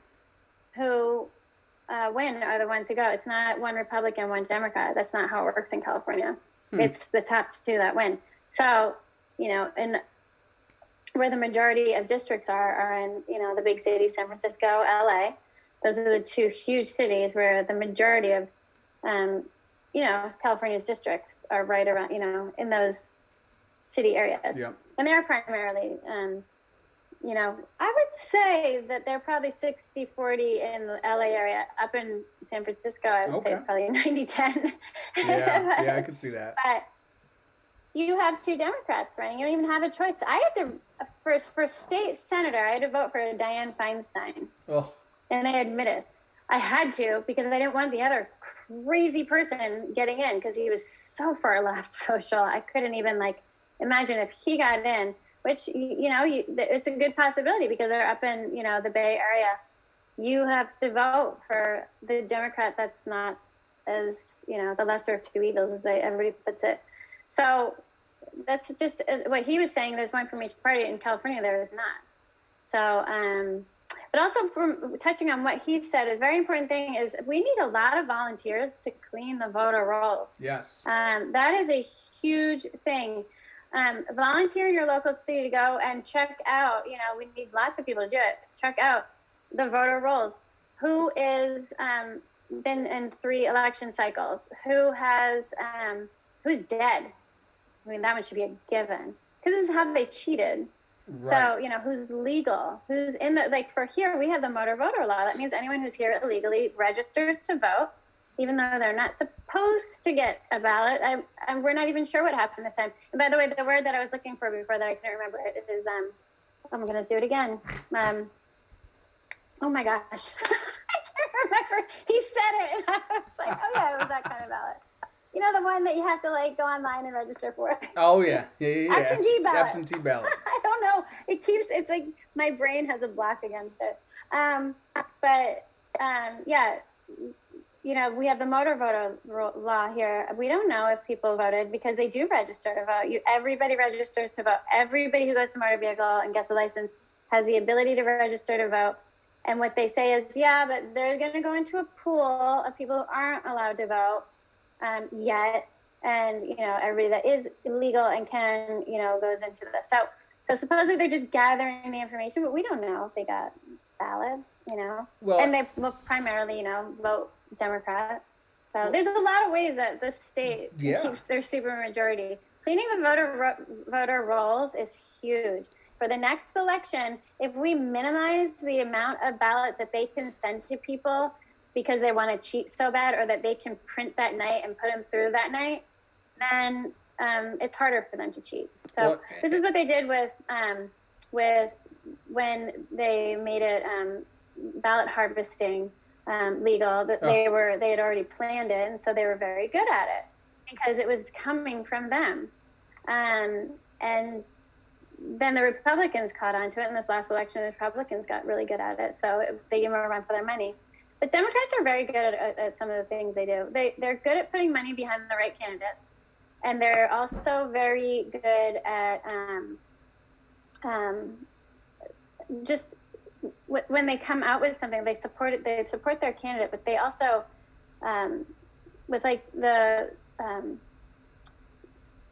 who win are the ones who go. It's not 1 Republican, 1 Democrat. That's not how it works in California. It's the top 2 that win. So, you know, and where the majority of districts are in, you know, the big cities, San Francisco, LA. Those are the 2 huge cities where the majority of, you know, California's districts are right around, you know, in those city areas. Yep. And they're primarily, you know, I would say that they're probably 60-40 in the LA area. Up in San Francisco, I would say it's probably 90-10. Yeah, I could see that. But you have 2 Democrats running. You don't even have a choice. I had to, for state senator, I had to vote for Dianne Feinstein. Oh. And I admit it. I had to because I didn't want the other crazy person getting in because he was so far left social. I couldn't even imagine if he got in, which, you know, it's a good possibility because they're up in, you know, the Bay Area. You have to vote for the Democrat that's not as, you know, the lesser of 2 evils, as everybody puts it. So that's just what he was saying. There's one from each party. In California, there is not. So, but also from touching on what he said, a very important thing is we need a lot of volunteers to clean the voter rolls. Yes. That is a huge thing. Volunteer in your local city to go and check out, you know, we need lots of people to do it. Check out the voter rolls. Who is been in 3 election cycles? Who has, who's dead? I mean, that one should be a given because this is how they cheated. Right. So, you know, who's legal, who's in the, for here, we have the motor voter law. That means anyone who's here illegally registers to vote, even though they're not supposed to get a ballot. We're not even sure what happened this time. And by the way, the word that I was looking for before that I couldn't remember it is, I'm going to do it again. Oh my gosh. I can't remember. He said it. And I was like, oh yeah, it was that kind of ballot. You know, the one that you have to go online and register for. Oh yeah. Absentee ballot. Absentee ballot. I don't know. It's like my brain has a block against it. Yeah, you know, we have the motor voter law here. We don't know if people voted because they do register to vote. Everybody registers to vote. Everybody who goes to motor vehicle and gets a license has the ability to register to vote. And what they say is, yeah, but they're going to go into a pool of people who aren't allowed to vote yet. And, you know, everybody that is illegal and can, you know, goes into this. So supposedly they're just gathering the information, but we don't know if they got ballots, you know. Well, and they will primarily, you know, vote Democrat. So there's a lot of ways that the state keeps their supermajority. Cleaning the voter rolls is huge. For the next election, if we minimize the amount of ballots that they can send to people because they want to cheat so bad, or that they can print that night and put them through that night, then it's harder for them to cheat. So this is what they did with when they made it ballot harvesting legal. That they had already planned it, and so they were very good at it because it was coming from them. And then the Republicans caught on to it in this last election. The Republicans got really good at it, so they gave them a run for their money. But Democrats are very good at some of the things they do. They're good at putting money behind the right candidates, and they're also very good at just when they come out with something, they support it. They support their candidate, but they also, with like the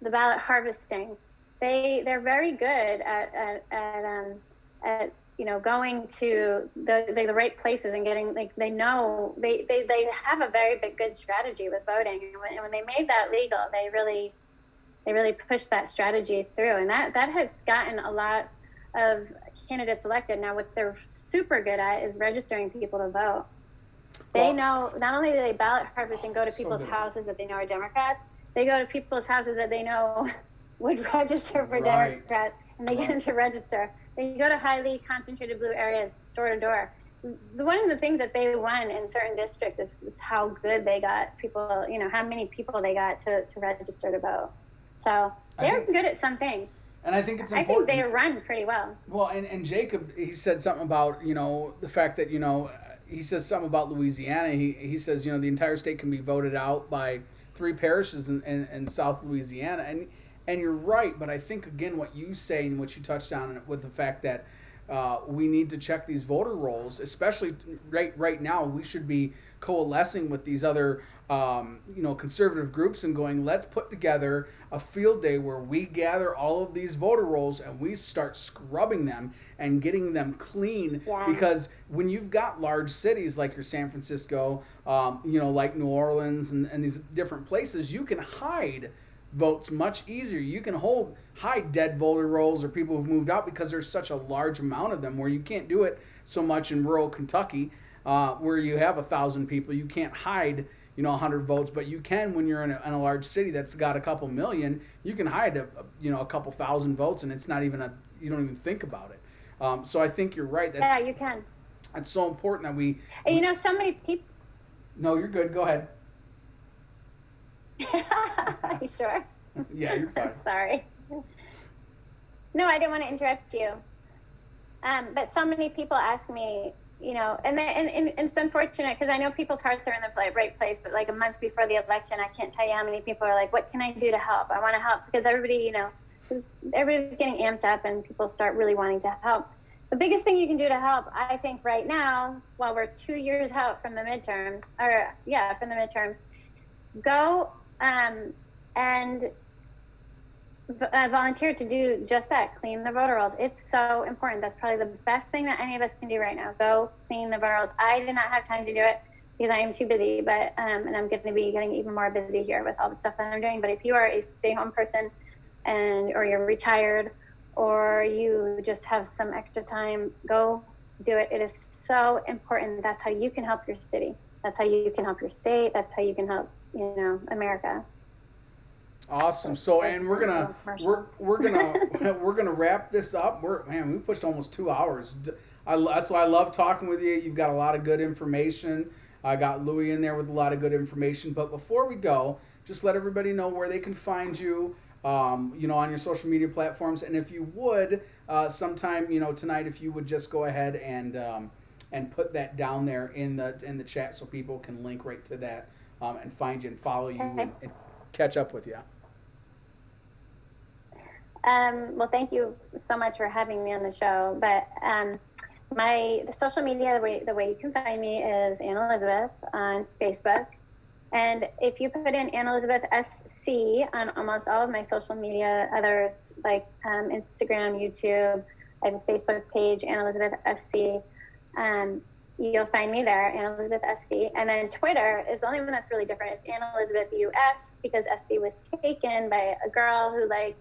ballot harvesting, they're very good at going to the right places and getting, like, they have a very good strategy with voting, and when they made that legal, they really pushed that strategy through, and that has gotten a lot of candidates elected. Now, what they're super good at is registering people to vote. They know, not only do they ballot harvest and go to people's houses that they know are Democrats, they go to people's houses that they know would register for Democrats, and they get them to register. They go to highly concentrated blue areas, door to door. One of the things that they won in certain districts is how good they got people, how many people they got to register to vote. So they're good at some things. And I think it's important. I think they run pretty well. Well, and Jacob, he said something about, the fact that, he says something about Louisiana. He says, the entire state can be voted out by 3 parishes in South Louisiana. And you're right, but I think, again, what you say and what you touched on with the fact that we need to check these voter rolls, especially right now. We should be coalescing with these other, conservative groups and going, let's put together a field day where we gather all of these voter rolls and we start scrubbing them and getting them clean. Yeah. Because when you've got large cities like your San Francisco, like New Orleans and these different places, you can hide votes much easier. You can hide dead voter rolls or people who've moved out because there's such a large amount of them, where you can't do it so much in rural Kentucky, where you have 1,000 people. You can't hide 100 votes, but you can when you're in a large city that's got a couple million. You can hide a couple thousand votes, and it's not even you don't even think about it. So I think you're right. Yeah, you can. It's so important that we. So many people. No, you're good. Go ahead. Are you sure? Yeah, you're fine. Sorry. No, I didn't want to interrupt you. But so many people ask me, and it's unfortunate because I know people's hearts are in the right place, but like a month before the election, I can't tell you how many people are like, what can I do to help? I want to help, because everybody's getting amped up and people start really wanting to help. The biggest thing you can do to help, I think, right now, while we're 2 years out from the midterms, go and volunteer to do just that, clean the voter rolls. It's so important. That's probably the best thing that any of us can do right now. Go clean the voter rolls. I did not have time to do it because I am too busy, but and I'm going to be getting even more busy here with all the stuff that I'm doing. But if you are a stay-home person or you're retired or you just have some extra time, go do it. It is so important. That's how you can help your city. That's how you can help your state. That's how you can help America. Awesome. So, and we're gonna wrap this up. We pushed almost 2 hours. That's why I love talking with you. You've got a lot of good information. I got Louie in there with a lot of good information. But before we go, just let everybody know where they can find you. On your social media platforms, and if you would, sometime tonight, if you would just go ahead and put that down there in the chat so people can link right to that and find you and follow you and catch up with you. Well, thank you so much for having me on the show. But the social media, the way you can find me is Anna Elizabeth on Facebook. And if you put in Anna Elizabeth SC on almost all of my social media, others like Instagram, YouTube, I have a Facebook page, Anna Elizabeth SC. You'll find me there, Anna Elizabeth SC. And then Twitter is the only one that's really different. It's Anna Elizabeth US, because SC was taken by a girl who liked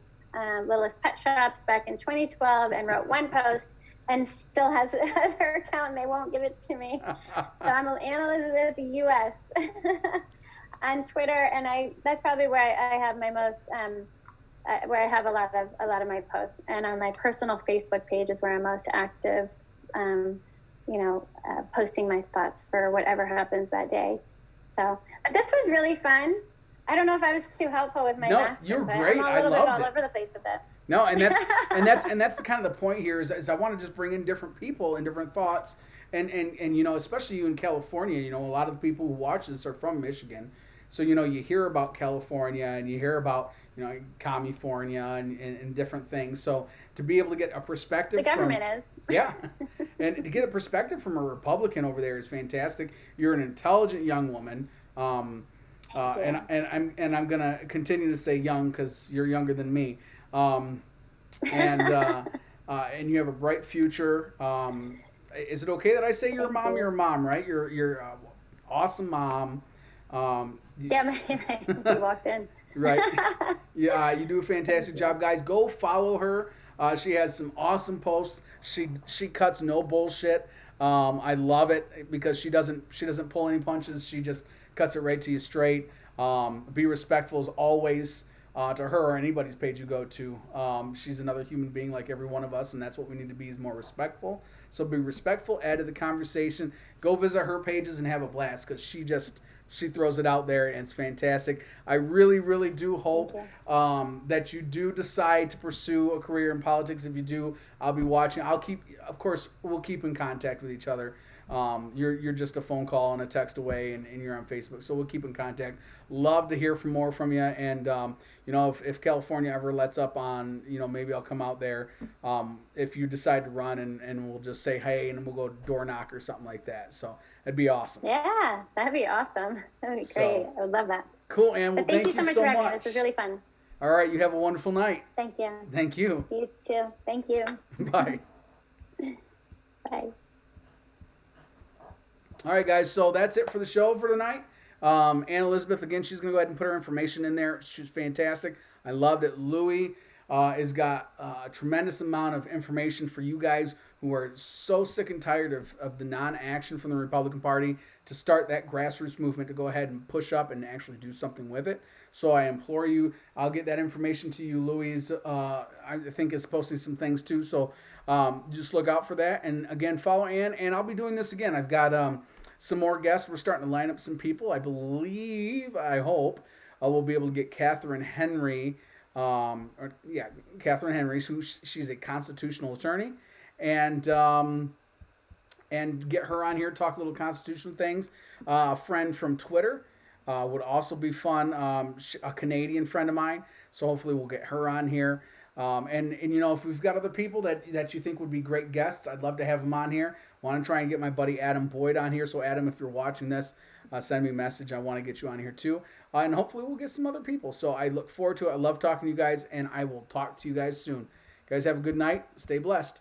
Littlest Pet Shops back in 2012 and wrote one post and still has her account and they won't give it to me. So I'm Anna Elizabeth US on Twitter, and that's probably where I have my most where I have a lot of my posts. And on my personal Facebook page is where I'm most active. Posting my thoughts for whatever happens that day. So, but this was really fun. I don't know if I was too helpful with my accent, you're but great. I'm a little bit all over the place with it. No, and that's the kind of the point here is I want to just bring in different people and different thoughts, and especially you in California. A lot of the people who watch this are from Michigan, so you hear about California and you hear about California and different things. So to be able to get a perspective, the government is. Yeah, And to get a perspective from a Republican over there is fantastic. You're an intelligent young woman. And I'm gonna continue to say young because you're younger than me. Um, and you have a bright future. Is it okay that I say you're a Thank mom? You're a you. mom, right? You're awesome mom. Yeah, he walked in. Right. Yeah, you do a fantastic job, guys. Go follow her. She has some awesome posts. She cuts no bullshit. I love it because she doesn't pull any punches. She just cuts it right to you straight. Be respectful as always to her or anybody's page you go to. She's another human being like every one of us, and that's what we need to be is more respectful. So be respectful, add to the conversation. Go visit her pages and have a blast because she throws it out there and it's fantastic. I really, really do hope that you do decide to pursue a career in politics. If you do, I'll be watching. Of course, we'll keep in contact with each other. You're just a phone call and a text away, and you're on Facebook, so we'll keep in contact. Love to hear from more from you, and if California ever lets up on, maybe I'll come out there. If you decide to run, and we'll just say hey, and we'll go door knock or something like that. So it'd be awesome. Yeah, that'd be awesome. That'd be great. I would love that. Cool, Ann. Well, But thank you so much for having me. This was really fun. All right, you have a wonderful night. Thank you. Thank you. You too. Thank you. Bye. Bye. All right, guys. So that's it for the show for tonight. Ann Elizabeth, again, she's going to go ahead and put her information in there. She's fantastic. I loved it. Louie has got a tremendous amount of information for you guys who are so sick and tired of the non-action from the Republican Party to start that grassroots movement to go ahead and push up and actually do something with it. So I implore you, I'll get that information to you. Louise, I think, is posting some things too. So just look out for that. And again, follow Ann. And I'll be doing this again. I've got some more guests. We're starting to line up some people. I hope, we'll be able to get Catherine Henry. Catherine Henry, she's a constitutional attorney. And get her on here, talk a little constitutional things. A friend from Twitter would also be fun. A Canadian friend of mine. So hopefully we'll get her on here. And if we've got other people that you think would be great guests, I'd love to have them on here. Want to try and get my buddy Adam Boyd on here. So Adam, if you're watching this, send me a message. I want to get you on here too. And hopefully we'll get some other people. So I look forward to it. I love talking to you guys, and I will talk to you guys soon. Guys, have a good night. Stay blessed.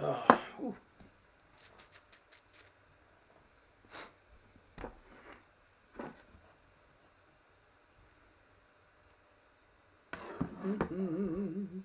Ooh. Mm-hmm.